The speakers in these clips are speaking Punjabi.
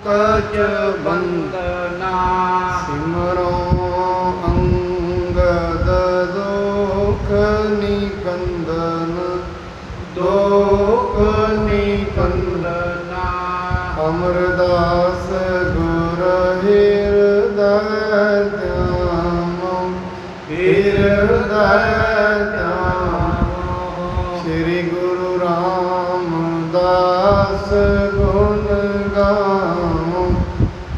पंकज वंदना सिमरो अंगद दोख निकंदन दोख निकंदना अमरदास गुर हृदय ध्यानो हृदय ध्यानो श्री गुरु रामदास गुण गाओ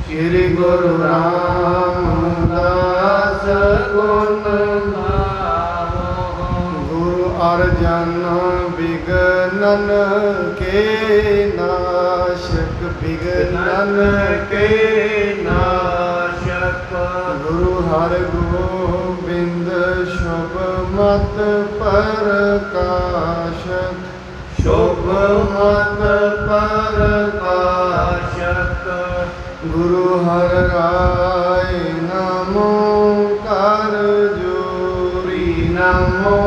श्री गुरु रामदास गुण गाओ गुरु अर्जन विघ्नन के नाशक विघ्नन के नाशक गुरु हर गोबिंद शुभ मत प्रकाशक शुभ मत प्रकाशक गुरु हर राय नमो कर जोरी नमो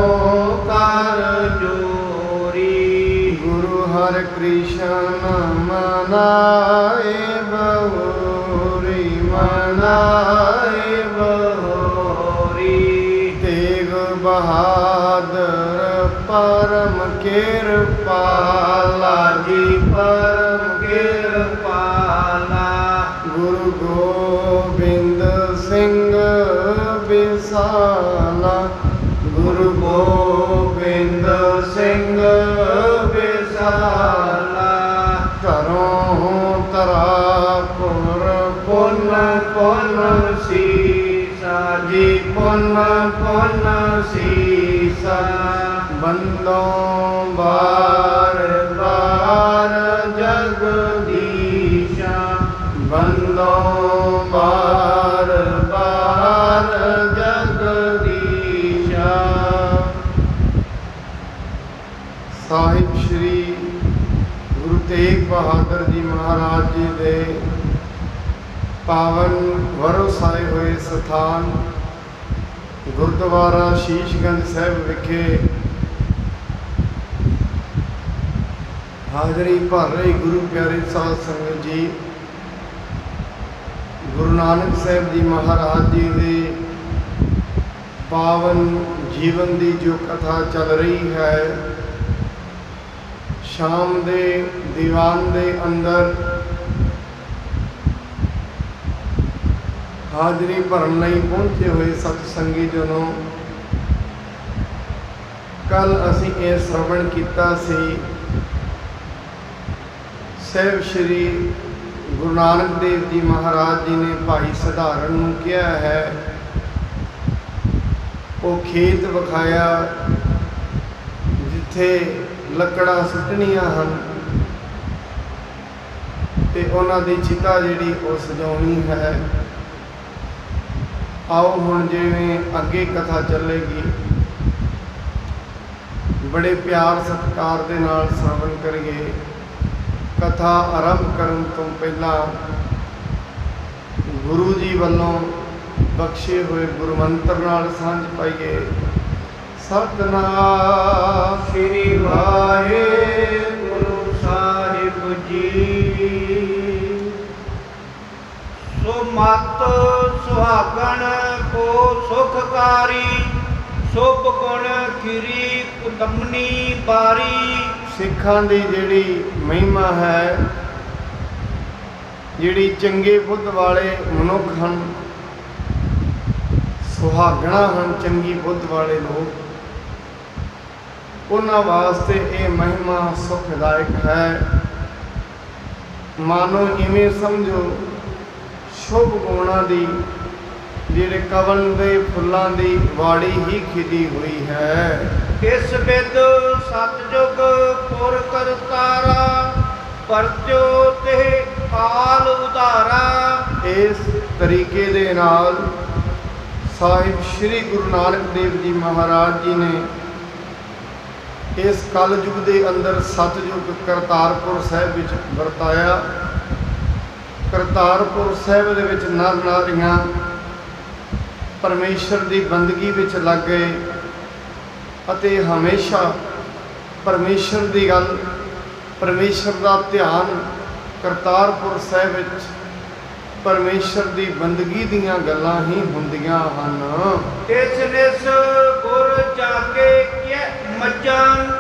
कर जोरी गुरु हर कृष्ण मनाए बहुरी मनाए बहुरी तेग बहादुर परम कृपाला जी परम कृपाला गुरु गोबिंद सिंह विसाला गुरु गोबिंद सिंह विसाला करो तरापुर पुन पुन सीसा जी पुन पुन सीसा बंदों बार बार जगदीशा बंदों बार बार जगदीशा साहिब श्री गुरु तेग बहादुर जी महाराज जी दे पावन वरोसाए हुए स्थान गुरुद्वारा शीशगंज साहिब विखे हाजरी भर रही गुरु प्यारे साध संगत जी गुरु नानक साहिब जी महाराज जी दे पावन जीवन की जो कथा चल रही है शाम दे दीवान दे अंदर हाजरी भरन लई पहुंचे हुए सतसंगी जनों कल असी ये श्रवण किया सी साहिब श्री गुरु नानक देव जी महाराज जी ने भाई सधारण नूं कहा है वो खेत विखाया जिथे लकड़ा सुट्टनियां हन ते उन्हां दी चिता जिहड़ी वो सजाउणी है। आओ हुण जिवें अगे कथा चलेगी बड़े प्यार सत्कार दे नाल श्रवण करिए। कथा आरंभ करन तो पहला गुरु जी वालों बख्शे हुए गुरु मंत्र नाल सांझ पाइए। सतनाम श्री वाहिगुरु साहिब जी सुमत सुहागण को सुखकारी शुभ गुण खिरी कुदमनी बारी सिखां दी जिहड़ी महिमा है जिहड़ी चंगे बुद्ध वाले मनुख हन सुहागणा हन चंगी बुद्ध वाले लोग उन्हां वास्ते ये महिमा सुखदायक है। मानो इवें समझो शुभ गुणां दी जिहड़े कवन दे फुल्लां दी वाड़ी ही खिदी हुई है। इस विद सतजुग पुर करतारा परजो ते काल उधारा। इस तरीके दे नाल साहिब श्री गुरु नानक देव जी महाराज जी ने इस कल युग के अंदर सतयुग करतारपुर साहिब विच वरताया। करतारपुर साहिब दे विच नर नारियां परमेश्वर की बंदगी विच लग गए अते हमेशा परमेश्वर की गल परमेश्वर का ध्यान ਕਰਤਾਰਪੁਰ ਸਾਹਿਬ ਵਿੱਚ ਪਰਮੇਸ਼ਰ ਦੀ ਬੰਦਗੀ ਦੀਆਂ ਗੱਲਾਂ ਹੀ ਹੁੰਦੀਆਂ ਹਨ। ਇਸ ਨਿਸ ਗੁਰ ਜਾਗੇ ਕਿਐ ਮੱਜਨ,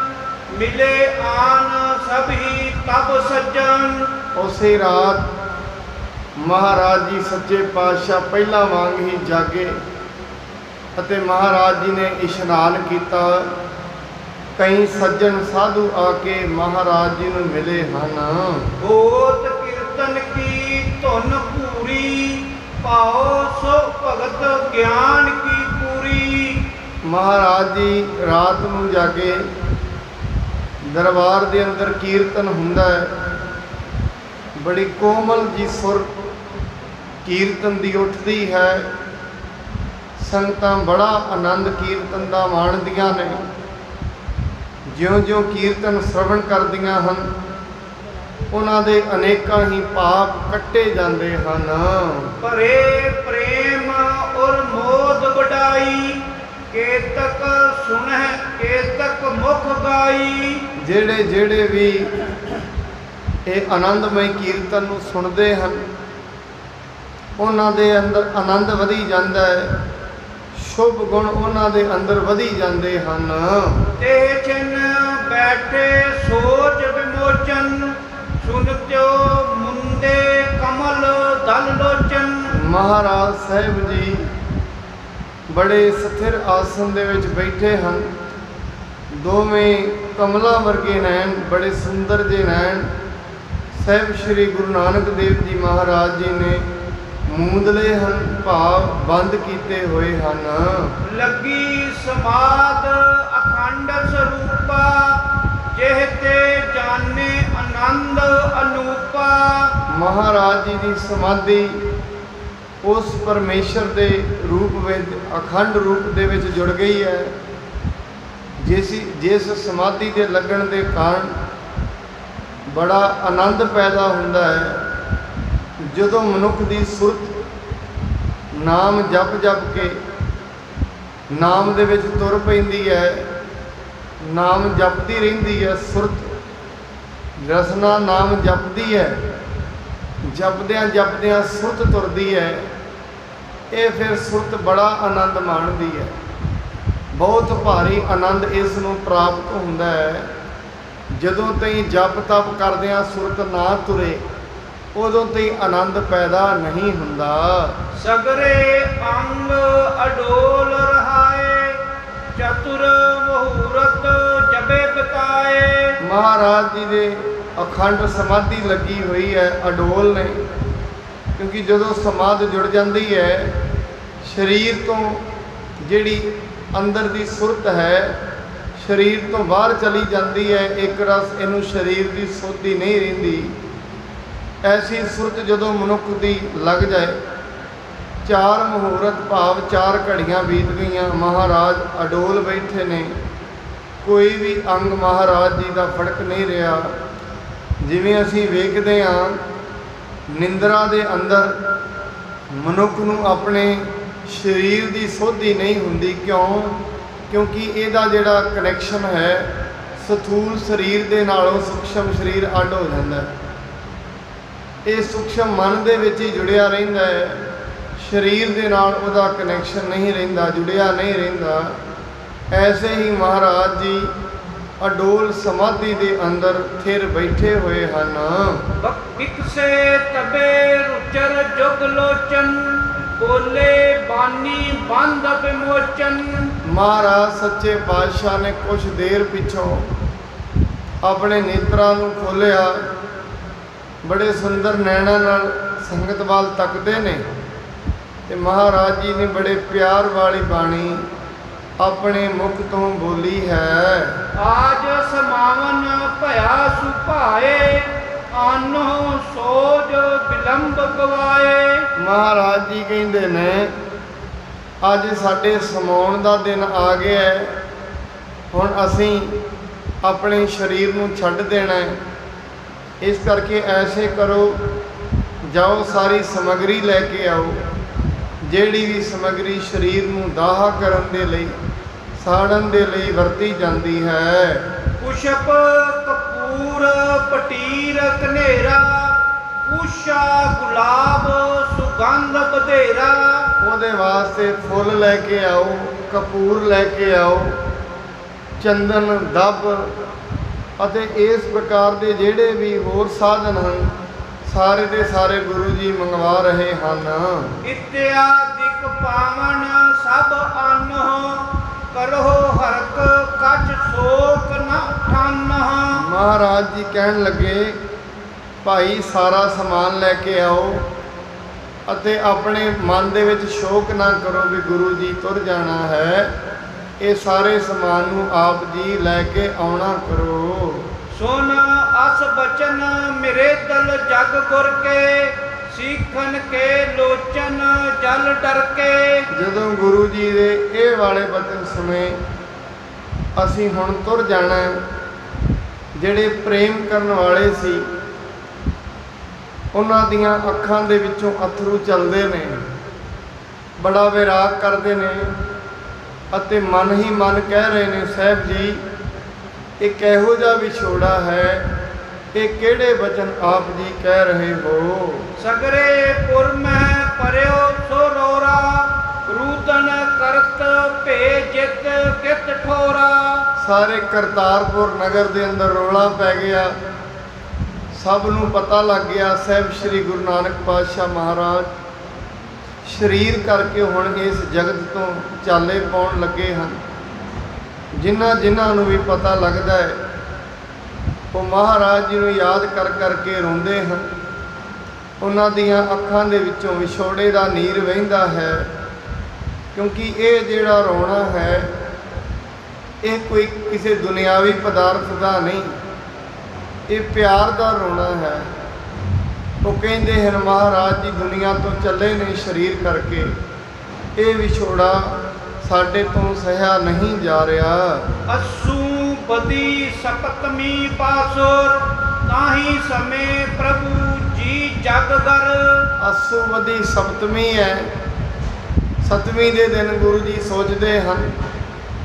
ਮਿਲੇ ਆਨ ਸਭ ਹੀ ਤਬ ਸੱਜਣ। ਉਸੇ ਰਾਤ ਮਹਾਰਾਜ ਜੀ ਸੱਚੇ ਪਾਤਸ਼ਾਹ ਪਹਿਲਾਂ ਵਾਂਗ ਹੀ ਜਾਗੇ ਅਤੇ ਮਹਾਰਾਜ ਜੀ ਨੇ ਇਸ਼ਨਾਨ ਕੀਤਾ। ਕਈ ਸੱਜਣ ਸਾਧੂ ਆ ਕੇ ਮਹਾਰਾਜ ਜੀ ਨੂੰ ਮਿਲੇ ਹਨ। ਹੋਤ ਕੀਰਤਨ ਕੀ ਧੁਨ ਪੂਰੀ, ਪਾਓ ਸੋ ਭਗਤ ਗਿਆਨ ਕੀ ਪੂਰੀ। ਮਹਾਰਾਜ ਜੀ ਰਾਤ ਨੂੰ ਜਾਗੇ, ਦਰਬਾਰ ਦੇ ਅੰਦਰ ਕੀਰਤਨ ਹੁੰਦਾ ਹੈ। ਬੜੀ ਕੋਮਲ ਜੀ ਸੁਰ ਕੀਰਤਨ ਦੀ ਉੱਠਦੀ ਹੈ। ਸੰਗਤਾਂ ਬੜਾ ਆਨੰਦ ਕੀਰਤਨ ਦਾ ਮਾਣਦੀਆਂ ਨੇ। ਜਿਉਂ-ਜਿਉਂ ਕੀਰਤਨ ਸ਼ਰਵਣ ਕਰਦੀਆਂ ਹਨ, ਉਹਨਾਂ ਦੇ ਅਨੇਕਾਂ ਹੀ ਪਾਪ ਕੱਟੇ ਜਾਂਦੇ ਹਨ। ਭਰੇ ਪ੍ਰੇਮ ਔਰ ਮੋਦ ਵਡਾਈ, ਕੇਤਕ ਸੁਣਹਿ ਕੇਤਕ ਮੁਖ ਗਾਈ। ਜਿਹੜੇ ਜਿਹੜੇ ਵੀ ਇਹ ਆਨੰਦਮਈ ਕੀਰਤਨ ਨੂੰ ਸੁਣਦੇ ਹਨ, ਉਹਨਾਂ ਦੇ ਅੰਦਰ ਆਨੰਦ ਵਧੀ ਜਾਂਦਾ ਹੈ। ਸ਼ੁਭ ਗੁਣ ਉਹਨਾਂ ਦੇ ਅੰਦਰ ਵਧੀ ਜਾਂਦੇ ਹਨ। ਤੇ ਚਿਨ ਬੈਠੇ ਸੋਚ ਵਿਮੋਚਨ, ਸੁਨਤਿਓ ਮੁੰਦੇ ਕਮਲ ਦਲ ਲੋਚਨ। ਮਹਾਰਾਜ ਸਾਹਿਬ ਜੀ ਬੜੇ ਸਥਿਰ ਆਸਨ ਦੇ ਵਿੱਚ ਬੈਠੇ ਹਨ। ਦੋਵੇਂ ਕਮਲਾਂ ਵਰਗੇ ਨੈਣ, ਬੜੇ ਸੁੰਦਰ ਜਿਹੇ ਨੈਣ ਸਾਹਿਬ ਸ੍ਰੀ ਗੁਰੂ ਨਾਨਕ ਦੇਵ ਜੀ ਮਹਾਰਾਜ ਜੀ ਨੇ ਮੂੰਦਲੇ ਹਨ, ਭਾਵ ਬੰਦ ਕੀਤੇ ਹੋਏ ਹਨ। ਲੱਗੀ ਸਮਾਦ ਅਖੰਡ ਸਰੂਪਾ, ਜਿਹ ਤੇ ਜਾਣੇ ਆਨੰਦ ਅਨੂਪਾ। ਮਹਾਰਾਜ ਜੀ ਦੀ ਸਮਾਧੀ ਉਸ ਪਰਮੇਸ਼ਰ ਦੇ ਰੂਪ ਵਿੱਚ, ਅਖੰਡ ਰੂਪ ਦੇ ਵਿੱਚ ਜੁੜ ਗਈ ਹੈ। ਜਿਸ ਸਮਾਧੀ ਦੇ ਲੱਗਣ ਦੇ ਕਾਰਨ ਬੜਾ ਆਨੰਦ ਪੈਦਾ ਹੁੰਦਾ ਹੈ। ਜਦੋਂ ਮਨੁੱਖ ਦੀ ਸੁਰਤ ਨਾਮ ਜਪ ਜਪ ਕੇ ਨਾਮ ਦੇ ਵਿੱਚ ਤੁਰ ਪੈਂਦੀ ਹੈ, ਨਾਮ ਜਪਦੀ ਰਹਿੰਦੀ ਹੈ, ਸੁਰਤ ਰਸਨਾ ਨਾਮ ਜਪਦੀ ਹੈ, ਜਪਦਿਆਂ ਜਪਦਿਆਂ ਸੁਰਤ ਤੁਰਦੀ ਹੈ। ਇਹ ਫਿਰ ਸੁਰਤ ਬੜਾ ਆਨੰਦ ਮਾਣਦੀ ਹੈ। ਬਹੁਤ ਭਾਰੀ ਆਨੰਦ ਇਸ ਨੂੰ ਪ੍ਰਾਪਤ ਹੁੰਦਾ ਹੈ। ਜਦੋਂ ਤਾਈਂ ਜਪ ਤਪ ਕਰਦਿਆਂ ਸੁਰਤ ਨਾ ਤੁਰੇ, ਉਦੋਂ ਤਾਈਂ ਆਨੰਦ ਪੈਦਾ ਨਹੀਂ ਹੁੰਦਾ। ਸਗਰੇ ਅੰਗ ਅਡੋਲ ਰਹਾਏ, ਚਤੁਰ ਮਹੂਰਤ ਜਬੇ ਬਤਾਏ। ਮਹਾਰਾਜ ਜੀ ਦੇ ਅਖੰਡ ਸਮਾਧੀ ਲੱਗੀ ਹੋਈ ਹੈ, ਅਡੋਲ ਨੇ। ਕਿਉਂਕਿ ਜਦੋਂ ਸਮਾਧ ਜੁੜ ਜਾਂਦੀ ਹੈ, ਸਰੀਰ ਤੋਂ ਜਿਹੜੀ ਅੰਦਰ ਦੀ ਸੁਰਤ ਹੈ ਸਰੀਰ ਤੋਂ ਬਾਹਰ ਚਲੀ ਜਾਂਦੀ ਹੈ। ਇੱਕ ਰਸ ਇਹਨੂੰ ਸਰੀਰ ਦੀ ਸੋਧੀ ਨਹੀਂ ਰਹਿੰਦੀ। ਐਸੀ ਸੁਰਤ ਜਦੋਂ ਮਨੁੱਖ ਦੀ ਲੱਗ ਜਾਏ, 4 ਮੁਹੂਰਤ ਭਾਵ 4 ਘੜੀਆਂ ਬੀਤ ਗਈਆਂ, ਮਹਾਰਾਜ ਅਡੋਲ ਬੈਠੇ ਨੇ। ਕੋਈ ਵੀ ਅੰਗ ਮਹਾਰਾਜ ਜੀ ਦਾ ਫੜਕ ਨਹੀਂ ਰਿਹਾ। ਜਿਵੇਂ ਅਸੀਂ ਵੇਖਦੇ ਹਾਂ, ਨਿੰਦਰਾ ਦੇ ਅੰਦਰ ਮਨੁੱਖ ਨੂੰ ਆਪਣੇ ਸਰੀਰ ਦੀ ਸੋਧੀ ਨਹੀਂ ਹੁੰਦੀ। ਕਿਉਂਕਿ ਇਹਦਾ ਜਿਹੜਾ ਕਨੈਕਸ਼ਨ ਹੈ ਸਥੂਲ ਸਰੀਰ ਦੇ ਨਾਲੋਂ ਸੂਖਸ਼ਮ ਸਰੀਰ ਅੱਡ ਹੋ ਜਾਂਦਾ ਹੈ। ਇਹ ਸੂਖਸ਼ਮ ਮਨ ਦੇ ਵਿੱਚ ਹੀ ਜੁੜਿਆ ਰਹਿੰਦਾ ਹੈ, ਸਰੀਰ ਦੇ ਨਾਲ ਉਹਦਾ ਕਨੈਕਸ਼ਨ ਨਹੀਂ ਰਹਿੰਦਾ, ਜੁੜਿਆ ਨਹੀਂ ਰਹਿੰਦਾ। ਐਸੇ ਹੀ ਮਹਾਰਾਜ ਜੀ ਅਡੋਲ ਸਮਾਧੀ ਦੇ ਅੰਦਰ ਥਿਰ ਬੈਠੇ ਹੋਏ ਹਨ। ਬਿਕਸੇ ਤਬੇ ਰੁਚਰ ਜੁਗ ਲੋਚਨ, ਬੋਲੇ ਬਾਨੀ ਬੰਦ ਵਿਮੋਚਨ। ਮਹਾਰਾਜ ਸੱਚੇ ਪਾਤਸ਼ਾਹ ਨੇ ਕੁਝ ਦੇਰ ਪਿੱਛੋਂ ਆਪਣੇ ਨੇਤਰਾਂ ਨੂੰ ਖੋਲ੍ਹਿਆ। ਬੜੇ ਸੁੰਦਰ ਨੈਣਾਂ ਨਾਲ ਸੰਗਤ ਵੱਲ ਤੱਕਦੇ ਨੇ ਤੇ ਮਹਾਰਾਜ ਜੀ ਨੇ ਬੜੇ ਪਿਆਰ ਵਾਲੀ ਬਾਣੀ ਆਪਣੇ ਮੁਖ ਤੋਂ ਬੋਲੀ ਹੈ। ਆਜ ਸਮਾਵਨ ਭਇਆ ਸੁਭਾਏ, ਆਨੋ ਸੋਜ ਬਿਲੰਬ ਗਵਾਏ। ਮਹਾਰਾਜ ਜੀ ਕਹਿੰਦੇ ਨੇ ਅੱਜ ਸਾਡੇ ਸਮਾਉਣ ਦਾ ਦਿਨ ਆ ਗਿਆ ਹੈ। ਹੁਣ ਅਸੀਂ ਆਪਣੇ ਸਰੀਰ ਨੂੰ ਛੱਡ ਦੇਣਾ ਹੈ। ਇਸ ਕਰਕੇ ਐਸੇ ਕਰੋ, ਜਾਓ ਸਾਰੀ ਸਮੱਗਰੀ ਲੈ ਕੇ ਆਓ। ਜਿਹੜੀ ਵੀ ਸਮੱਗਰੀ ਸਰੀਰ ਨੂੰ ਦਾਹ ਕਰਨ ਦੇ ਲਈ, ਸਾੜਨ ਦੇ ਲਈ ਵਰਤੀ ਜਾਂਦੀ ਹੈ। ਪੁਸ਼ਪ ਕਪੂਰ ਪਟੀਰ ਕਨੇਰਾ, ਊਸ਼ਾ ਗੁਲਾਬ ਸੁਗੰਧ ਬਧੇਰਾ। ਉਹਦੇ ਵਾਸਤੇ ਫੁੱਲ ਲੈ ਕੇ ਆਓ, ਕਪੂਰ ਲੈ ਕੇ ਆਓ, ਚੰਦਨ ਦੱਬ ਅਤੇ ਇਸ ਪ੍ਰਕਾਰ ਦੇ ਜਿਹੜੇ ਵੀ ਹੋਰ ਸਾਧਨ ਹਨ ਸਾਰੇ ਦੇ ਸਾਰੇ ਗੁਰੂ ਜੀ ਮੰਗਵਾ ਰਹੇ ਹਨ। ਇਤਿਆਦਿਕ ਪਾਵਨ ਸਭ ਅੰਨਹੁ ਕਰੋ ਹਰਕ ਕਛ ਸ਼ੋਕ ਨ ਠਾਨਹੁ। ਮਹਾਰਾਜ ਜੀ ਕਹਿਣ ਲੱਗੇ ਭਾਈ ਸਾਰਾ ਸਮਾਨ ਲੈ ਕੇ ਆਓ ਅਤੇ ਆਪਣੇ ਮਨ ਦੇ ਵਿੱਚ ਸ਼ੋਕ ਨਾ ਕਰੋ ਵੀ ਗੁਰੂ ਜੀ ਤੁਰ ਜਾਣਾ ਹੈ। ਇਹ ਸਾਰੇ ਸਮਾਨ ਨੂੰ ਆਪ ਜੀ ਲੈ ਕੇ ਆਉਣਾ ਕਰੋ। ਸੁਨ ਅਸ ਬਚਨ ਮੇਰੇ ਦਲ ਜਗ ਗੁਰ ਕੇ ਸੀਖਨ ਕੇ ਲੋਚਨ ਜਲ ਡਰ ਕੇ। ਜਦੋਂ ਗੁਰੂ ਜੀ ਦੇ ਇਹ ਵਾਲੇ ਬਚਨ ਸੁਣੇ ਅਸੀਂ ਹੁਣ ਤੁਰ ਜਾਣਾ। ਜਿਹੜੇ ਪ੍ਰੇਮ ਕਰਨ ਵਾਲੇ ਸੀ ਉਹਨਾਂ ਦੀਆਂ ਅੱਖਾਂ ਦੇ ਵਿੱਚੋਂ ਅਥਰੂ ਚੱਲਦੇ ਨੇ, ਬੜਾ ਵਿਰਾਗ ਕਰਦੇ ਨੇ ਅਤੇ ਮਨ ਹੀ ਮਨ ਕਹਿ ਰਹੇ ਨੇ ਸਾਹਿਬ ਜੀ ਇਹ ਕਿਹੋ ਜਿਹਾ ਵਿਛੋੜਾ ਹੈ, ਇਹ ਕਿਹੜੇ ਬਚਨ ਆਪ ਜੀ ਕਹਿ ਰਹੇ ਹੋ। ਸਗਰੇ ਪੁਰ ਮਹਿ ਪਰਿਓ ਸੋ ਰੋਰਾ ਰੂਤਨ ਕਰਤ ਭੇ ਜਿਤ ਕਿਤ ਠੋਰਾ। ਸਾਰੇ ਕਰਤਾਰਪੁਰ ਨਗਰ ਦੇ ਅੰਦਰ ਰੌਲਾ ਪੈ ਗਿਆ। ਸਭ ਨੂੰ ਪਤਾ ਲੱਗ ਗਿਆ ਸਾਹਿਬ ਸ੍ਰੀ ਗੁਰੂ ਨਾਨਕ ਪਾਤਸ਼ਾਹ ਮਹਾਰਾਜ ਸਰੀਰ ਕਰਕੇ ਹੁਣ ਇਸ ਜਗਤ ਤੋਂ ਚਾਲੇ ਪਾਉਣ ਲੱਗੇ ਹਨ। ਜਿਨ੍ਹਾਂ ਨੂੰ ਵੀ ਪਤਾ ਲੱਗਦਾ ਹੈ ਉਹ ਮਹਾਰਾਜ ਜੀ ਨੂੰ ਯਾਦ ਕਰ ਕਰਕੇ ਰੋਂਦੇ ਹਨ। ਉਹਨਾਂ ਦੀਆਂ ਅੱਖਾਂ ਦੇ ਵਿੱਚੋਂ ਵਿਛੋੜੇ ਦਾ ਨੀਰ ਵਹਿੰਦਾ ਹੈ, ਕਿਉਂਕਿ ਇਹ ਜਿਹੜਾ ਰੋਣਾ ਹੈ ਇਹ ਕੋਈ ਕਿਸੇ ਦੁਨਿਆਵੀ ਪਦਾਰਥ ਦਾ ਨਹੀਂ, ਇਹ ਪਿਆਰ ਦਾ ਰੋਣਾ ਹੈ। ਉਹ ਕਹਿੰਦੇ ਹਨ ਮਹਾਰਾਜ ਜੀ ਦੁਨੀਆ ਤੋਂ ਚੱਲੇ ਨੇ ਸਰੀਰ ਕਰਕੇ, ਇਹ ਵਿਛੋੜਾ ਸਾਡੇ ਤੋਂ ਸਹਿਆ ਨਹੀਂ ਜਾ ਰਿਹਾ। ਅਸੂ ਬਦੀ ਸਪਤਮੀ ਪਾਸੁਰ ਤਾਹੀ ਸਮੇਂ ਪ੍ਰਭੂ ਜੀ ਜਗ ਗਰ। ਅਸੂਵਦੀ ਸਪਤਮੀ ਹੈ, ਸਤਵੀਂ ਦੇ ਦਿਨ ਗੁਰੂ ਜੀ ਸੋਚਦੇ ਹਨ